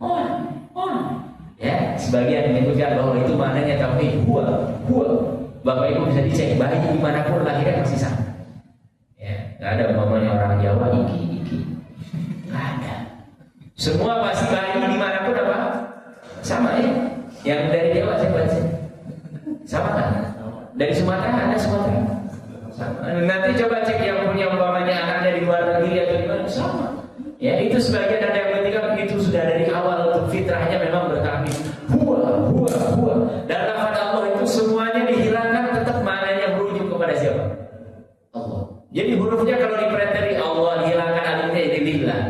On. Ya, sebagian menyebutkan bahwa itu maknanya tauhid huwa. Bapak ibu bisa dicek bayi dimanapun lahirnya masih sama. Ya, nggak ada umpamanya orang Jawa iki, nggak ada. Semua pasti bayi dimanapun apa? Sama ya. Yang dari Jawa siapa sih? Sama kan? Dari Sumatera ada Sumatera. Sama. Nanti coba cek yang punya umpamanya anaknya di luar negeri atau di mana sama. Ya itu sebagian ada yang ketika itu sudah dari awal untuk fitrahnya memang bertakbir huwa. Dan lafaz Allah itu semuanya dihilangkan tetap maknanya merujuk kepada siapa? Allah. Jadi hurufnya kalau dipreteli Allah dihilangkan alifnya jadi lillah.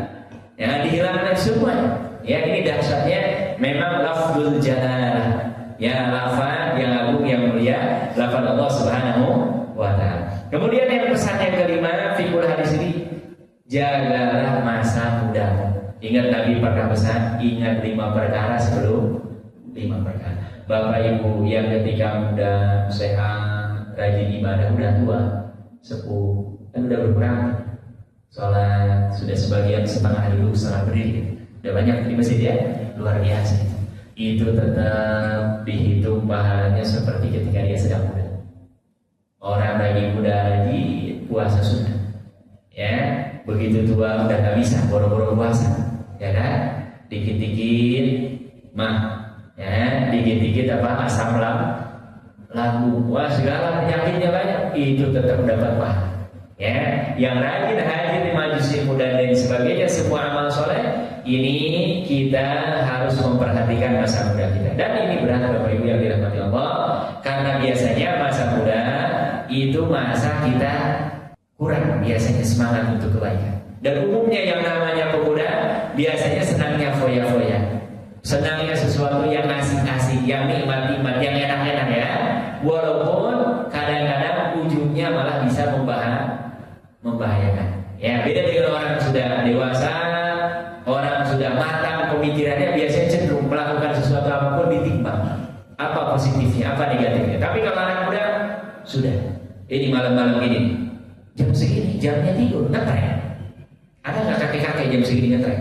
Ya dihilangkan semua. Ya ini dahsyatnya memang lafzul jalalah. Ya lafaz yang agung yang mulia lafaz Allah Subhanahu wa taala. Kemudian yang pesan yang kelima fikul hadis ini jagalah masa muda. Ingat Nabi pernah pesan, ingat 5 perkara sebelum 5 perkara. Bapak Ibu yang ketika muda, sehat, rajin ibadah, udah tua, sepuh, kan udah berkurang. Sholat sudah sebagian setengah dulu, setengah berdiri. Udah banyak di masjid ya, luar biasa. Itu tetap dihitung pahalanya seperti ketika dia sedang muda. Orang lagi muda lagi puasa sunnah, ya begitu tua udah nggak bisa boro-boro puasa, ya kan? Dikit-dikit mah, ya dikit-dikit apa asam lambung, wah segala penyakitnya banyak, itu tetap dapat pahala. Ya, yang rajin hadir di majelis ilmu dan lain sebagainya, semua amal soleh ini kita harus memperhatikan masa muda kita. Dan ini berat Bapak Ibu yang dirahmati Allah, karena biasanya masa muda itu masa kita kurang biasanya semangat untuk kebaikan. Dan umumnya yang namanya pemuda biasanya senangnya foya-foya, senangnya sesuatu yang asik-asik, yang nikmat-nikmat, yang enak-enak ya. Walaupun kadang-kadang ujungnya malah bisa membahayakan. Ya beda dengan orang sudah dewasa, orang sudah matang pemikirannya biasanya cenderung melakukan sesuatu apapun ditimbang apa positifnya, apa negatifnya. Tapi kalau anak muda sudah ini malam-malam ini jam segini jamnya tidur ngetrek. Ada nggak kakek-kakek jam segini ngetrek?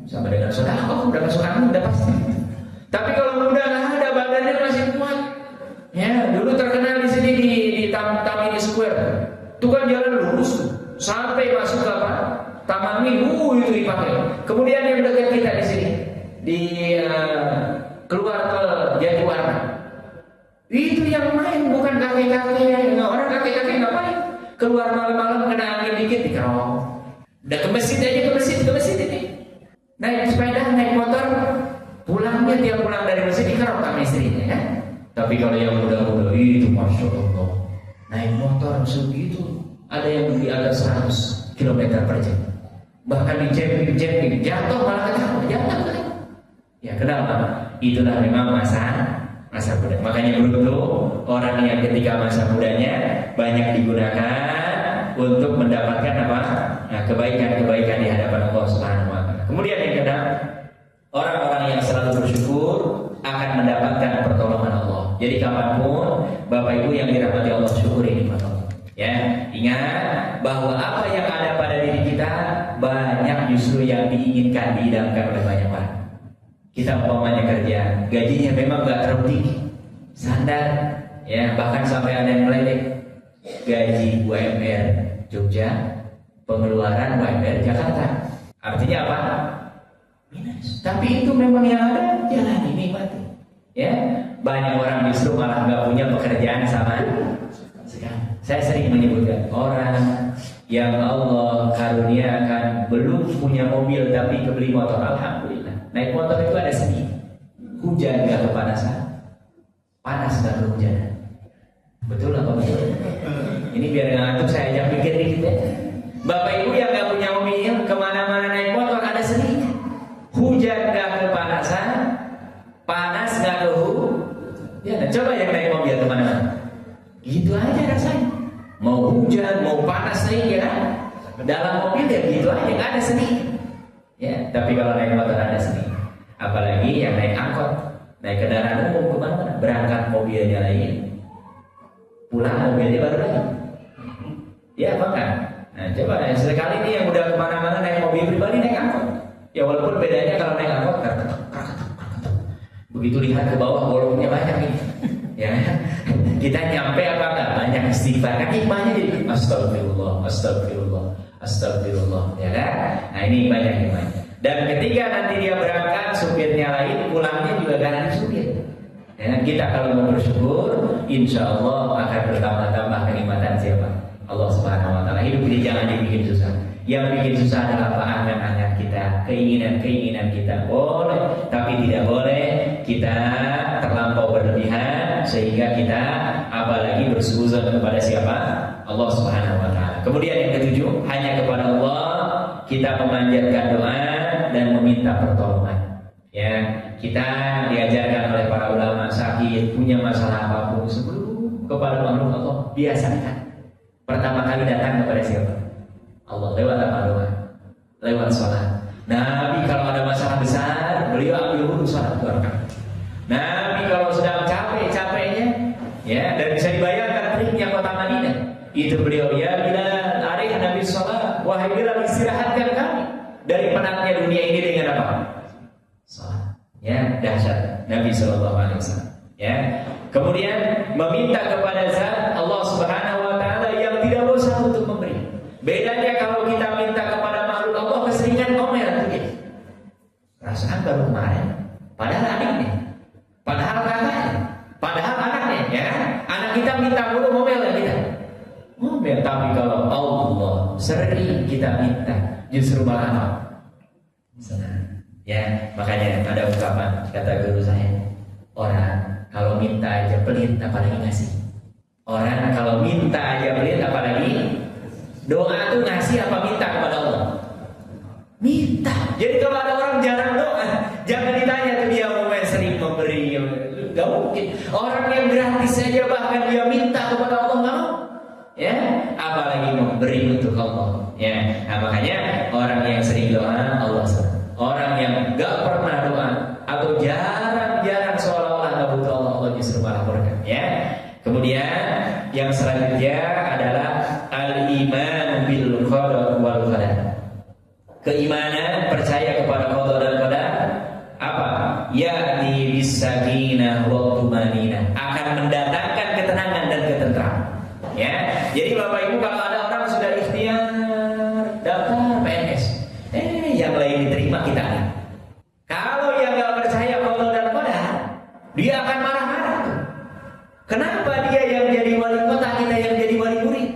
Sama dengan saudara, udah masuk angin udah pasti. Tapi kalau muda nggak ada, badannya masih kuat. Ya dulu terkenal di sini di Tamini Square. Itu kan jalan lurus tuh sampai masuk ke apa? Taman Minggu itu dipakai. Kemudian yang dekat kita di sini di keluar ke Jatiwarna. Itu yang main bukan kakek-kakek. Orang kakek-kakek ngapain? Keluar malam-malam kena angin dikit dikerong. Udah ke masjid aja ke masjid ini. Naik sepeda, naik motor, pulangnya tiap pulang dari masjid dikerong sama istrinya kan. Tapi kalau yang muda-muda itu masya Allah naik motor segitu, ada yang di atas 100 km per jam. Bahkan di jamming, jatuh malah jatuh. Ya kenapa? Itulah memang masa muda. Makanya dulu orang yang ketika masa mudanya banyak digunakan untuk mendapatkan apa? Nah, kebaikan-kebaikan di hadapan Allah Subhanahu wa taala. Kemudian yang kedua, orang-orang yang selalu bersyukur akan mendapatkan pertolongan Allah. Jadi kapanpun Bapak Ibu yang dirahmati Allah, syukuri nikmat Allah. Ya, ingat bahwa apa yang ada pada diri kita banyak justru yang diinginkan, diidamkan oleh banyak orang. Kita umpamanya kerja, gajinya memang gak terlalu tinggi, standar, ya bahkan sampai ada yang meledek. Gaji UMR Jogja, pengeluaran UMR Jakarta. Artinya apa? Minus. Tapi itu memang yang ada, jalani nikmati. Ya, banyak orang justru malah nggak punya pekerjaan sama sekali. Saya sering menyebutkan orang yang Allah karuniakan belum punya mobil tapi kebeli motor, alhamdulillah. Naik motor itu ada seni. Hujan nggak kepanasan, panas nggak kehujanan. Betul apa betul? Ini biar nggak ngantuk saya ajak pikir dikit ya. Bapak Ibu yang nggak punya mobil, kemana-mana naik motor ada seni. Hujan nggak kepanasan, panas nggak ya, coba yang naik mobil kemana-mana. Gitu aja rasanya. Mau hujan, mau panas nih ya kan? Dalam mobil ya gitu aja, nggak ada seni. Ya, tapi kalau naik motor ada seni. Apalagi yang naik angkot. naik kendaraan umum kemana-mana, berangkat mobilnya lain, pulang mobilnya baru lagi. Ya apa kan? Nah coba sekali ini yang udah kemana-mana naik mobil pribadi, naik angkot. Ya walaupun bedanya kalau naik angkot begitu lihat ke bawah golongnya banyak nih. Ya, kita nyampe apa enggak? Banyak istighfar. Kan hikmahnya jadi astagfirullah, astagfirullah, astagfirullah, ya kan? Nah ini banyak hikmahnya. Dan ketika nanti dia berangkat, supirnya lain, pulangnya juga ganti supir. Ya, kita kalau mau bersyukur, insya Allah akan bertambah-tambah kenikmatan siapa? Allah Subhanahu Wa Taala. Hidup ini jangan dibikin susah. Yang bikin susah adalah apa? Angan-angan kita, keinginan-keinginan kita. Boleh, tapi tidak boleh kita terlampau berlebihan sehingga kita apalagi bersuzon kepada siapa? Allah Subhanahu Wa Taala. Kemudian yang ketujuh, hanya kepada Allah kita memanjatkan doa dan meminta pertolongan. Ya, kita diajarkan oleh para ulama sakit, punya masalah apapun sebelum kepada makhluk Allah biasakan. Pertama kali datang kepada siapa? Allah. Lewat apa doa? Lewat sholat. Nabi kalau ada masalah besar, beliau ambil wudhu sholat berkah. Nabi kalau sedang capek-capeknya, ya, dan bisa dibayangkan teriknya kota Madinah, itu beliau ya Bilal, arih Nabi sholat, wahai Bilal istirahatkan kami dari penatnya dunia ini dengan apa? Sholat. Ya, dahsyat Nabi SAW. Ya, kemudian meminta kepada zat Allah Subhanahu Wa Taala yang tidak bosan untuk memberi. Bedanya kalau kita minta kepada makhluk Allah keseringan ngomel gitu. Perasaan baru kemarin, padahal adiknya, padahal kakaknya, padahal anaknya, ya kan? Anak kita minta mulu ngomel ya kita. Ngomel, tapi kalau Allah sering kita minta, justru malah apa? Senang. Ya, makanya ada ungkapan kata guru saya, orang kalau minta aja pelit apalagi ngasih. Orang kalau minta aja pelit apalagi doa tuh ngasih apa minta kepada Allah? Minta. Jadi kalau ada orang jarang doa, jangan ditanya tuh dia mau sering memberi. Gak mungkin. Orang yang gratis saja bahkan dia minta kepada Allah nggak mau. Ya, apalagi memberi untuk Allah. Ya, nah, makanya orang yang sering doa Allah senang. Orang yang gak pernah doa atau jarang-jarang seolah-olah gak butuh Allah justru malah berkah. Ya. Kemudian yang selanjutnya adalah al-iman bil qada wal qadar. Keimanan percaya kepada qada dan qadar apa? Yakni bisakinah wa tumaninah, akan mendatangkan ketenangan dan ketentraman. Ya. Jadi Bapak Ibu kalau ada orang sudah ikhtiar daftar PNS, yang lain diterima kita. Kalau yang enggak percaya qada dan qadar, dia akan marah-marah. Kenapa dia yang jadi wali kota, kita yang jadi wali murid?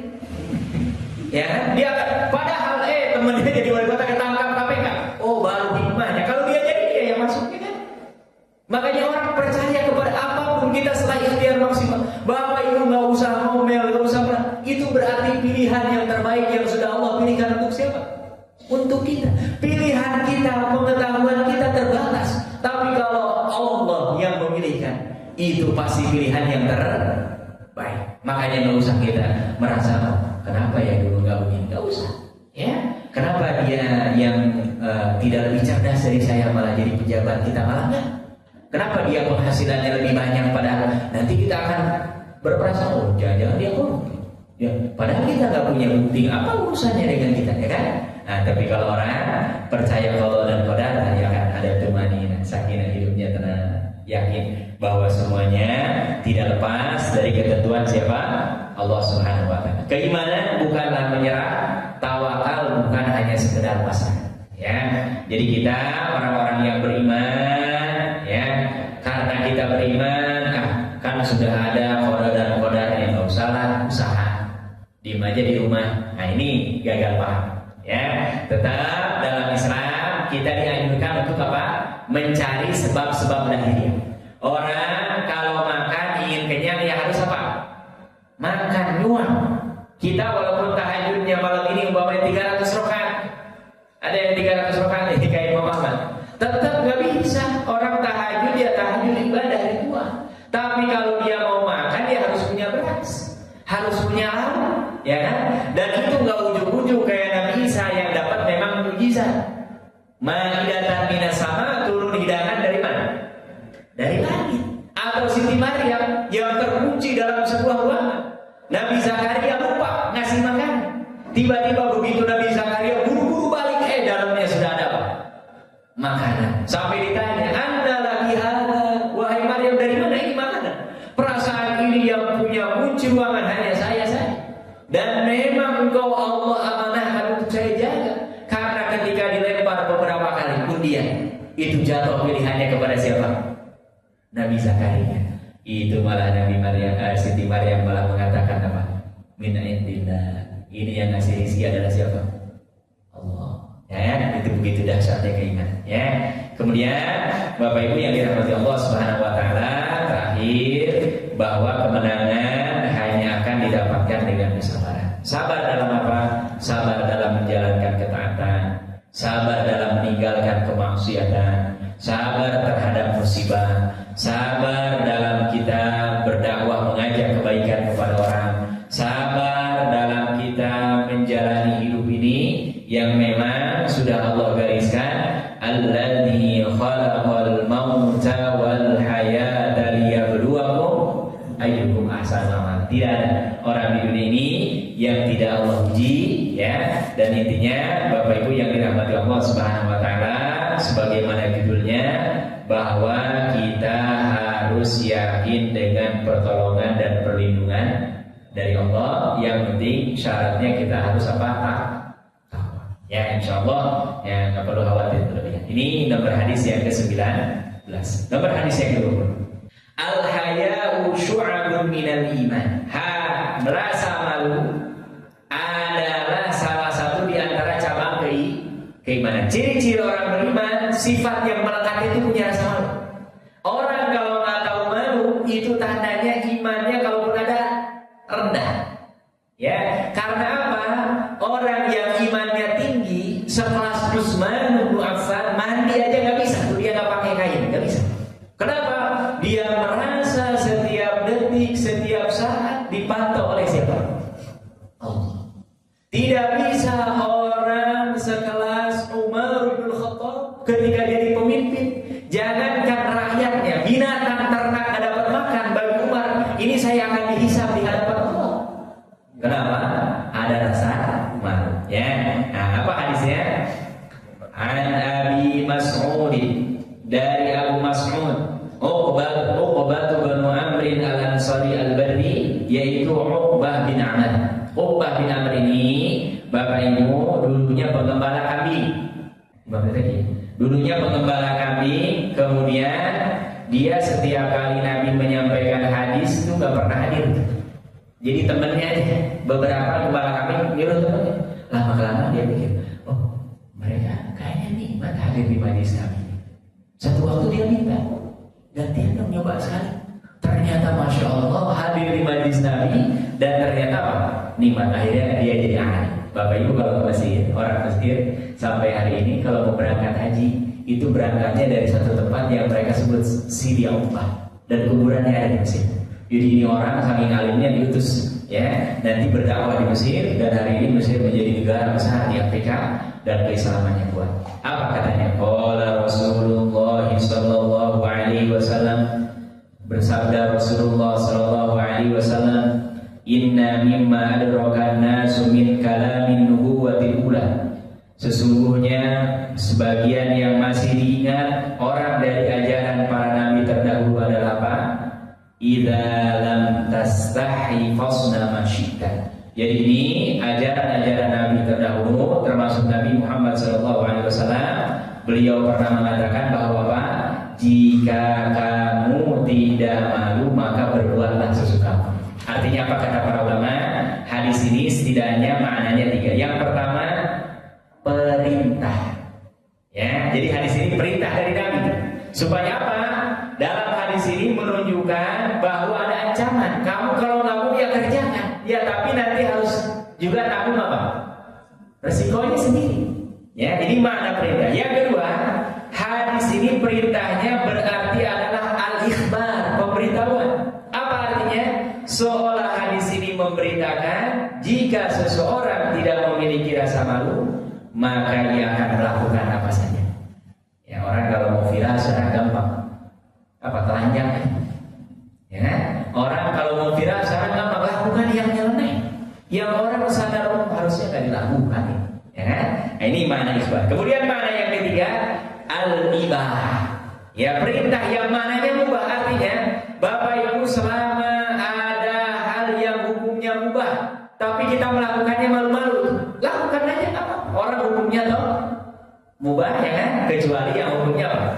Ya kan? Dia padahal temannya jadi wali kota ketangkap KPK. Oh, baru hikmahnya. Kalau dia jadi dia yang masuknya kan? Makanya orang percaya kepada apapun kita setelah ikhtiar maksimal. Bapak Ibu nggak usah ngomel, nggak usah pernah. Itu berarti pilihan yang terbaik yang sudah Allah pilihkan untuk siapa? Untuk kita. Pilihan kita, pengetahuan kita terbatas. Tapi kalau Allah yang memilihkan, itu pasti pilihan yang terbaik. Makanya nggak usah kita merasa kenapa ya dulu nggak begini, nggak usah. Ya, kenapa dia yang tidak lebih cerdas dari saya malah jadi pejabat, kita malah nggak? Kenapa dia penghasilannya lebih banyak padahal nanti kita akan berperasaan oh jangan-jangan dia korupsi. Ya, padahal kita nggak punya bukti apa urusannya dengan kita, ya kan? Nah, tapi kalau orang percaya qada dan qadar, ya kan ada tumanina, sakinah, hidupnya tenang, yakin bahwa semuanya tidak lepas dari ketentuan siapa? Allah Subhanahu Wa Taala. Keimanan bukanlah menyerah, tawakal bukan hanya sekedar pasrah. Ya, jadi kita orang-orang yang beriman, ya, karena kita beriman, kan sudah ada qada dan qadar, yang nggak usah lah usaha, diem aja di rumah. Nah ini gagal paham. Ya, tetap dalam Islam kita dianjurkan untuk apa? Mencari sebab-sebab lahiriah. Orang kalau makan ingin kenyang ya harus apa? Makan nyuam. Kita walaupun tahajudnya malam ini umpamanya 300 rakaat, ada yang 300 rakaat ini kayak Imam Ahmad, tetap nggak bisa. Orang tahajud ya tahajud ibadah ritual. Tapi kalau dia mau makan dia harus punya beras, harus punya lauk, ya kan? Dan itu nggak ujung-ujung kayak Nabi Isa yang dapat memang mukjizat. Maidatan minas sama, turun hidangan dari mana? Dari mana? itu jatuh pilihannya kepada siapa? Nabi Zakaria. Itu malah Nabi Maryam, Siti Maryam malah mengatakan apa? Min indillah. Ini yang ngasih rezeki adalah siapa? Allah. Ya, itu begitu dahsyatnya keimanan. Ya. Kemudian Bapak Ibu yang dirahmati Allah Subhanahu wa taala, terakhir bahwa kemenangan hanya akan didapatkan dengan kesabaran. Sabar dalam apa? Sabar dalam menjalankan ketaatan, sabar dalam meninggalkan kemaksiatan, sabar terhadap musibah, sabar dalam kita berdakwah mengajak kebaikan kepada orang, sabar dalam kita menjalani hidup ini yang memang sudah Allah gariskan, alladzi khalaqal mauta wal hayata liyabluwakum ayyukum ahsanu amala. Tidak ada orang di dunia ini yang tidak Allah uji, ya. Dan intinya Bapak Ibu yang dirahmati Allah Subhanahu wa taala, sebagaimana judulnya, bahwa kita harus yakin dengan pertolongan dan perlindungan dari Allah. Yang penting syaratnya kita harus apa? Takwa. Ya, insyaallah ya, nggak perlu khawatir berlebihan. Ini nomor hadis yang ke-19. Nomor hadis yang ke-20. Al-haya'u syu'abun minal iman. Merasa malu adalah salah satu di antara cabang keimanan. Ciri-ciri orang beriman, sifat yang melekat itu punya rasa malu. Orang kalau nggak tahu malu, itu tandanya imannya kalaupun ada rendah. Ya, karena apa? Orang yang imannya tinggi, sekelas Utsman bin Affan, mandi aja nggak bisa, dia nggak pakai kain, nggak bisa. Kenapa? Dia merasa setiap detik, setiap saat dipantau oleh siapa? Allah. Tidak bisa orang sekelas Umar bin Khattab ketika jadi pemimpin, jangankan rakyatnya, binatang ternak nggak dapat makan, bagi Umar ini saya akan dihisab di hadapan Allah. Kenapa? Ada rasa malu. Ya. Nah, apa hadisnya? An Abi Mas'ud, dari Abu Mas'ud, Uqbah bin Amr al-Ansari al-Badri, yaitu Uqbah bin Amr. Uqbah bin Amr ini, Bapak Ibu, dulunya pengembala kambing. Dulunya pengembala kambing, kemudian dia setiap kali Nabi menyampaikan hadis itu nggak pernah hadir. Jadi temannya aja, beberapa gembala kambing nyuruh temannya. Lama-lama dia pikir, oh mereka kayaknya nikmat hadir di majelis Nabi. Satu waktu dia minta, gantian dong, nyoba sekali. Ternyata Masya Allah hadir di majelis Nabi, dan ternyata apa? Nikmat. Akhirnya dia jadi ahli. Bapak Ibu kalau ke Mesir, orang Mesir sampai hari ini kalau mau berangkat haji, itu berangkatnya dari satu tempat yang mereka sebut Sidi Uqbah, dan kuburannya ada di Mesir. Jadi ini orang saking alimnya diutus, ya, nanti berdakwah di Mesir, dan hari ini Mesir menjadi negara besar di Afrika dan keislamannya kuat. Apa katanya? Qala Rasulullah sallallahu alaihi wasallam, bersabda Rasulullah sallallahu alaihi wasallam, inna mimma adrakan nasu min kalamin nubuwwatil ula. Sesungguhnya sebagian yang masih diingat orang dari ajaran para nabi terdahulu adalah apa? Idza lam tastahi fasna ma syi'ta. Jadi ini ajaran-ajaran nabi terdahulu, termasuk Nabi Muhammad SAW. Beliau pernah mengatakan bahwa apa? Jika kamu tidak malu, maka berbuatlah sesukamu. Artinya apa kata para ulama? Hadis ini setidaknya maknanya 3. Yang pertama, perintah. Ya, jadi hadis ini perintah dari Nabi. Supaya apa? Dalam hadis ini menunjukkan bahwa ada ancaman. Kamu kalau nggak mau ya kerjakan. Ya, tapi nanti harus juga tanggung apa? Resikonya sendiri. Ya, ini makna perintah. Yang kedua, hadis ini perintahnya berarti adalah al-ikhbar, pemberitahuan. Apa artinya? Seolah hadis ini memberitakan jika seseorang tidak memiliki rasa malu, maka ia akan melakukan apa saja. Ya, orang kalau mau viral sangat gampang. Apa telanjang? Ya, orang kalau mau viral sangat gampang, lakukan yang nyeleneh. Yang orang sadar harusnya nggak dilakukan. Ya, nah, ini makna isbah. Kemudian makna yang ketiga, al-ibah. Ya, perintah yang mananya mubah, artinya Bapak Ibu selama ada hal yang hukumnya mubah, tapi kita melakukannya malu-malu, lakukan aja apa? Orang hukumnya toh mubah ya kan, kecuali yang hukumnya apa?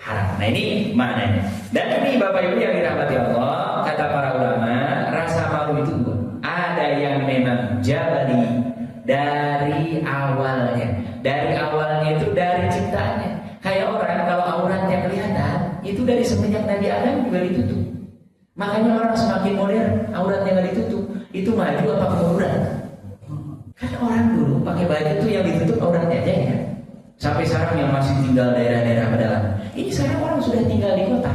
Haram. Nah ini maknanya. Dan ini Bapak Ibu yang dirahmati Allah, kata para ulama, rasa malu itu ada yang memang jabali dari awalnya. Dari awalnya itu dari ciptaannya. Kayak orang kalau auratnya kelihatan, itu dari semenjak Nabi Adam juga ditutup. Makanya orang semakin modern, auratnya nggak ditutup, itu maju apa kemunduran? Kan orang dulu pakai baju itu yang ditutup auratnya aja ya. Sampai sekarang yang masih tinggal daerah-daerah pedalaman. Ini sekarang orang sudah tinggal di kota,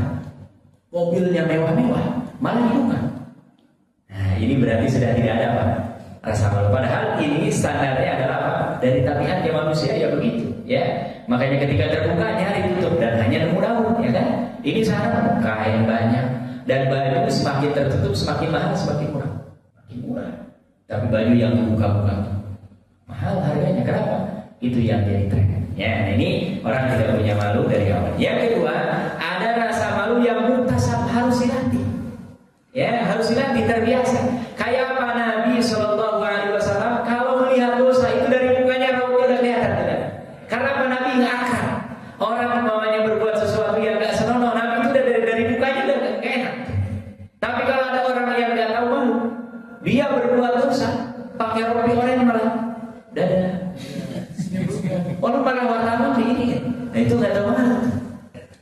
mobilnya mewah-mewah, malah hidungan. Nah ini berarti sudah tidak ada apa? Rasa malu. Padahal ini standarnya adalah apa? Dari tabiatnya manusia ya begitu, ya. Makanya ketika terbuka nyari tutup dan hanya nemu daun, ya kan? Ini sekarang kain banyak dan baju semakin tertutup semakin mahal, semakin murah, makin murah. Tapi baju yang dibuka-buka mahal harganya. Kenapa? Itu yang jadi tren. Ya, ini orang tidak punya malu dari awal. Yang kedua, ada rasa malu yang muktasab, harus dilatih. Ya, harus dilatih, terbiasa. Kayak apa Nabi Shallallahu Alaihi Wasallam kalau melihat dosa itu dari mukanya rautnya udah kelihatan, tidak? Karena apa? Nabi nggak akan. Orang mamanya berbuat sesuatu yang nggak senonoh, Nabi itu udah dari mukanya udah nggak enak. Tapi kalau ada orang yang nggak tahu malu, dia berbuat dosa, pakai rompi oranye malah dadah. Orang malah wartawan begini, nah itu nggak tahu malu.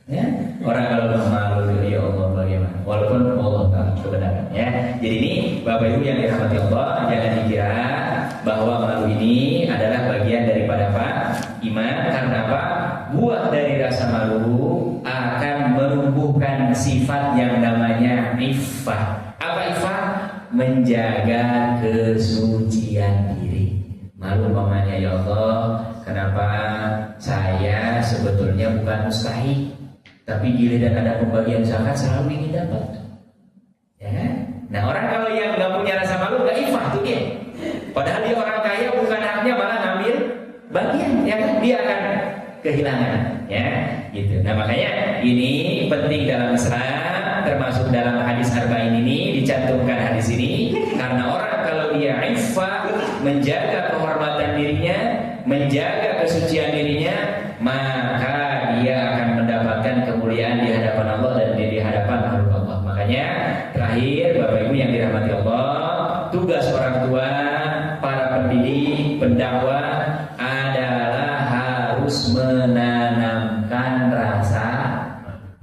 Ya, orang kalau nggak malu, ya Allah bagaimana? Walaupun Allah tahu kebenaran. Ya, jadi ini Bapak Ibu yang dirahmati Allah, jangan dikira bahwa malu ini adalah bagian daripada apa? Iman. Karena apa? Buah dari rasa malu akan menumbuhkan sifat yang namanya iffah. Apa iffah? Menjaga kesucian diri. Malu umpamanya, ya Allah, kenapa saya sebetulnya bukan mustahik, tapi giliran ada pembagian zakat selalu ingin dapat. Ya. Nah orang kalau yang nggak punya rasa malu nggak iffah tuh dia. Padahal dia orang kaya, bukan haknya malah ngambil bagian, ya kan? Dia akan kehilangan, ya, gitu. Nah makanya ini penting dalam Islam, termasuk dalam hadis arba'in ini dicantumkan hadis ini, karena orang kalau dia iffah, menjaga kehormatan dirinya, menjaga kesucian dirinya, maka dia akan mendapatkan kemuliaan di hadapan Allah dan di hadapan makhluk Allah. Makanya terakhir Bapak Ibu yang dirahmati Allah, tugas orang tua, para pendidik, pendakwah adalah harus menanamkan rasa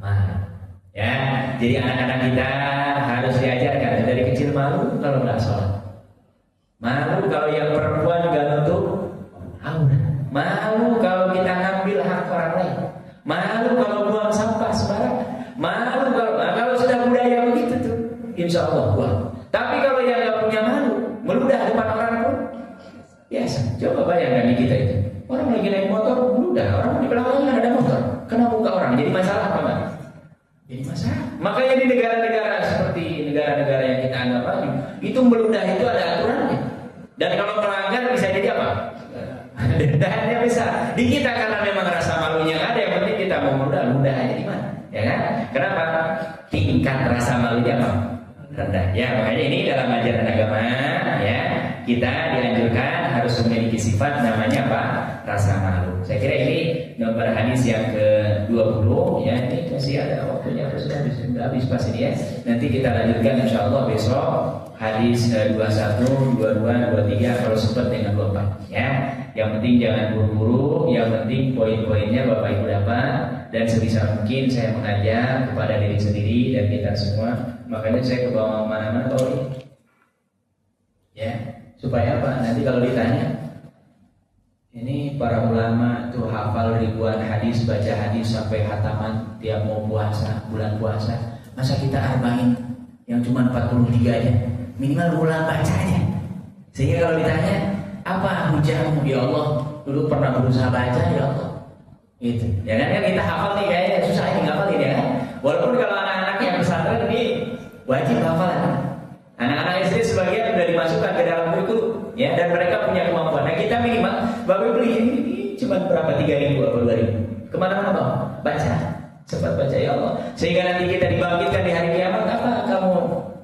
malu. Ya, jadi anak-anak kita harus diajarkan dari kecil malu kalau nggak sholat. Malu kalau yang perempuan nggak nutup aurat. Malu kalau kita ngambil hak orang lain. Malu kalau buang sampah sembarangan. Malu kalau sudah budaya begitu tuh, insya Allah buang. Tapi kalau yang nggak punya malu, meludah depan orang pun biasa. Coba bayangkan di kita itu. Orang lagi naik motor, meludah. Orang di belakangnya ada motor, kena muka orang. Jadi masalah apa, Pak? Jadi masalah. Makanya di negara-negara seperti negara-negara yang kita anggap maju, itu meludah itu ada aturannya. Dan kalau melanggar bisa jadi apa? Dendanya besar. Di kita karena memang rasa malunya ada, yang penting kita mau meludah aja di mana, ya kan? Kenapa? Tingkat rasa malunya apa? Rendah. Ya, makanya ini dalam ajaran agama, ya, kita dianjurkan harus memiliki sifat namanya apa? Rasa malu. Saya kira ini nomor hadis yang ke-20, ya, ini masih ada waktunya, sudah habis pas ini ya. Nanti kita lanjutkan insyaallah besok hadis 21, 22, 23 kalau sempat dengan 24, ya. Yang penting jangan buru-buru, yang penting poin-poinnya Bapak Ibu dapat, dan sebisa mungkin saya mengajak kepada diri sendiri dan kita semua. Makanya saya ke bawah mana-mana Pak, ya, supaya apa? Nanti kalau ditanya, ini para ulama tuh hafal ribuan hadis, baca hadis sampai hataman tiap mau puasa, bulan puasa. Masa kita arba'in yang cuma 43 aja? Minimal ulang baca aja. Sehingga kalau ditanya, apa hujahmu? Ya Allah, dulu pernah berusaha baca, ya Allah. Gitu. Ya kan kita hafal nih, kayaknya susah ini hafal ini, ya kan? Walaupun kalau anak-anak yang pesantren ini wajib hafalan. Anak-anak SD sebagian sudah dimasukkan ke dalam buku, ya, dan mereka punya kemampuan. Nah kita minimal, Bapak beli ini cuma berapa, 3.000 atau 2.000. Kemana-mana Bang? Baca, cepat baca, ya Allah. Sehingga nanti kita dibangkitkan di hari kiamat, apa kamu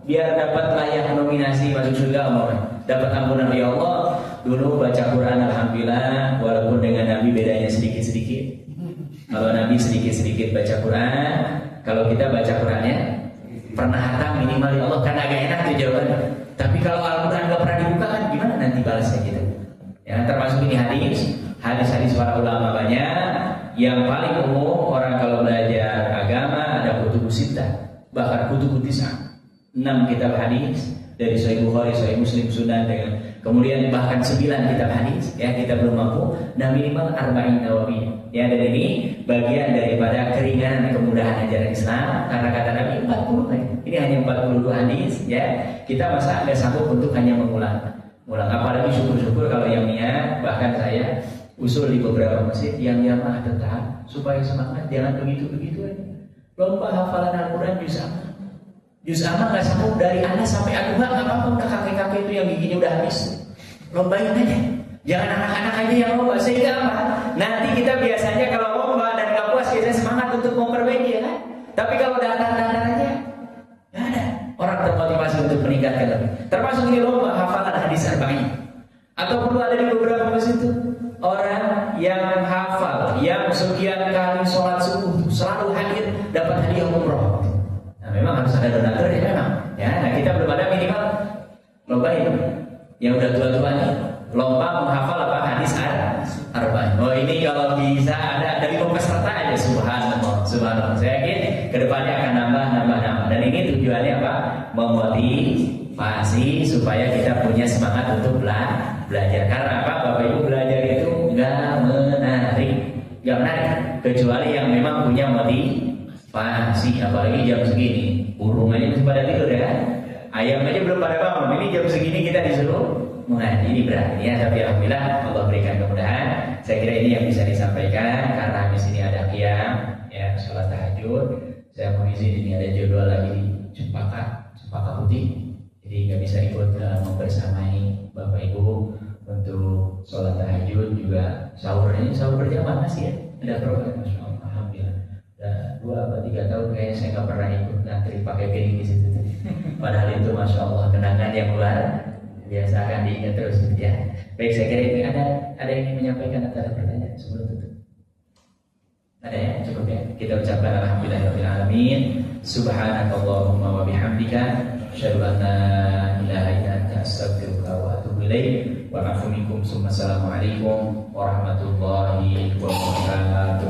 biar dapat layak nominasi masuk surga, dapat ampunan, ya Allah. dulu baca Quran alhamdulillah, walaupun dengan Nabi bedanya sedikit-sedikit. Kalau Nabi sedikit-sedikit baca Quran, kalau kita baca Qurannya pernah hatam minimal ya Allah, kan agak enak tuh jawabannya. Tapi kalau Al-Quran gak pernah dibuka kan gimana nanti balasnya gitu. Ya, termasuk ini hadis para ulama banyak. Yang paling umum orang kalau belajar agama ada kutubu sittah, bahkan kutubu tis'ah, 6 kitab hadis dari Sahih Bukhari, Sahih Muslim, Sunan, dengan kemudian bahkan 9 kitab hadis. Ya, kita belum mampu. Nah, minimal arba'in nawawiyah. Ya, dan ini bagian daripada keringanan kemudahan ajaran Islam, karena kata Nabi 40 kan. Ini hanya 42 hadis. Ya, kita masa nggak sanggup untuk hanya mengulang. Apalagi syukur-syukur kalau yang niat, bahkan saya usul di beberapa masjid yang jamaah tetap supaya semangat, jangan begitu-begitu aja. Lomba hafalan Al-Quran juz amma nggak sanggup dari anak sampai aduha nggak apa-apa, udah kakek-kakek itu yang giginya udah habis. Lombain aja, jangan anak-anak aja yang lomba. Sehingga apa? Nanti kita biasanya kalau lomba dan nggak puas kita semangat untuk memperbaiki ya kan. Tapi kalau datar-datar aja nggak ada orang termotivasi untuk meningkatkan lagi. Termasuk ini lomba hafalan hadis arba'in. Atau perlu ada di beberapa masjid itu orang yang hafal, yang sekian kali sholat subuh selalu hadir dapat hadiah umroh. Nah, memang harus ada donatur ya memang. Ya, nah kita belum ada minimal lomba ini. Yang udah tua-tua nih, lomba menghafal apa hadis arba'in. Oh ini kalau bisa ada dari peserta aja, subhanallah. Saya yakin kedepannya akan nambah. Dan ini tujuannya apa? Memotivasi supaya kita punya semangat untuk belajar. Karena apa? Bapak Ibu, belajar itu nggak menarik kecuali yang memang punya motivasi. Apalagi jam segini, burung aja masih pada tidur ya kan? Ayam aja belum pada bangun. Ini jam segini kita disuruh mengaji, ini berat ya. Tapi alhamdulillah Allah berikan kemudahan. Saya kira ini yang bisa disampaikan karena di sini ada qiyam ya, sholat tahajud. Saya mau izin ini ada jadwal lagi di Cempaka Putih. Jadi nggak bisa ikut membersamai Bapak Ibu untuk sholat tahajud, juga sahur. Ini sahur berjamaah masih ya? Ada program, Masya Allah, alhamdulillah. Udah 2 atau 3 tahun kayaknya saya nggak pernah ikut ngantri pakai piring di situ. Padahal itu Masya Allah kenangan yang luar biasa, akan diingat terus ya. Baik, saya kira ini ada yang ingin menyampaikan atau ada pertanyaan sebelum tutup? Ada ya? Cukup ya? Kita ucapkan alhamdulillahirabbil alamin. Subhanakallahumma wa bihamdika asyhadu an la ilaha illa anta astaghfiruka wa atubu ilaik. Wa afu minkum. Assalamualaikum warahmatullahi wabarakatuh.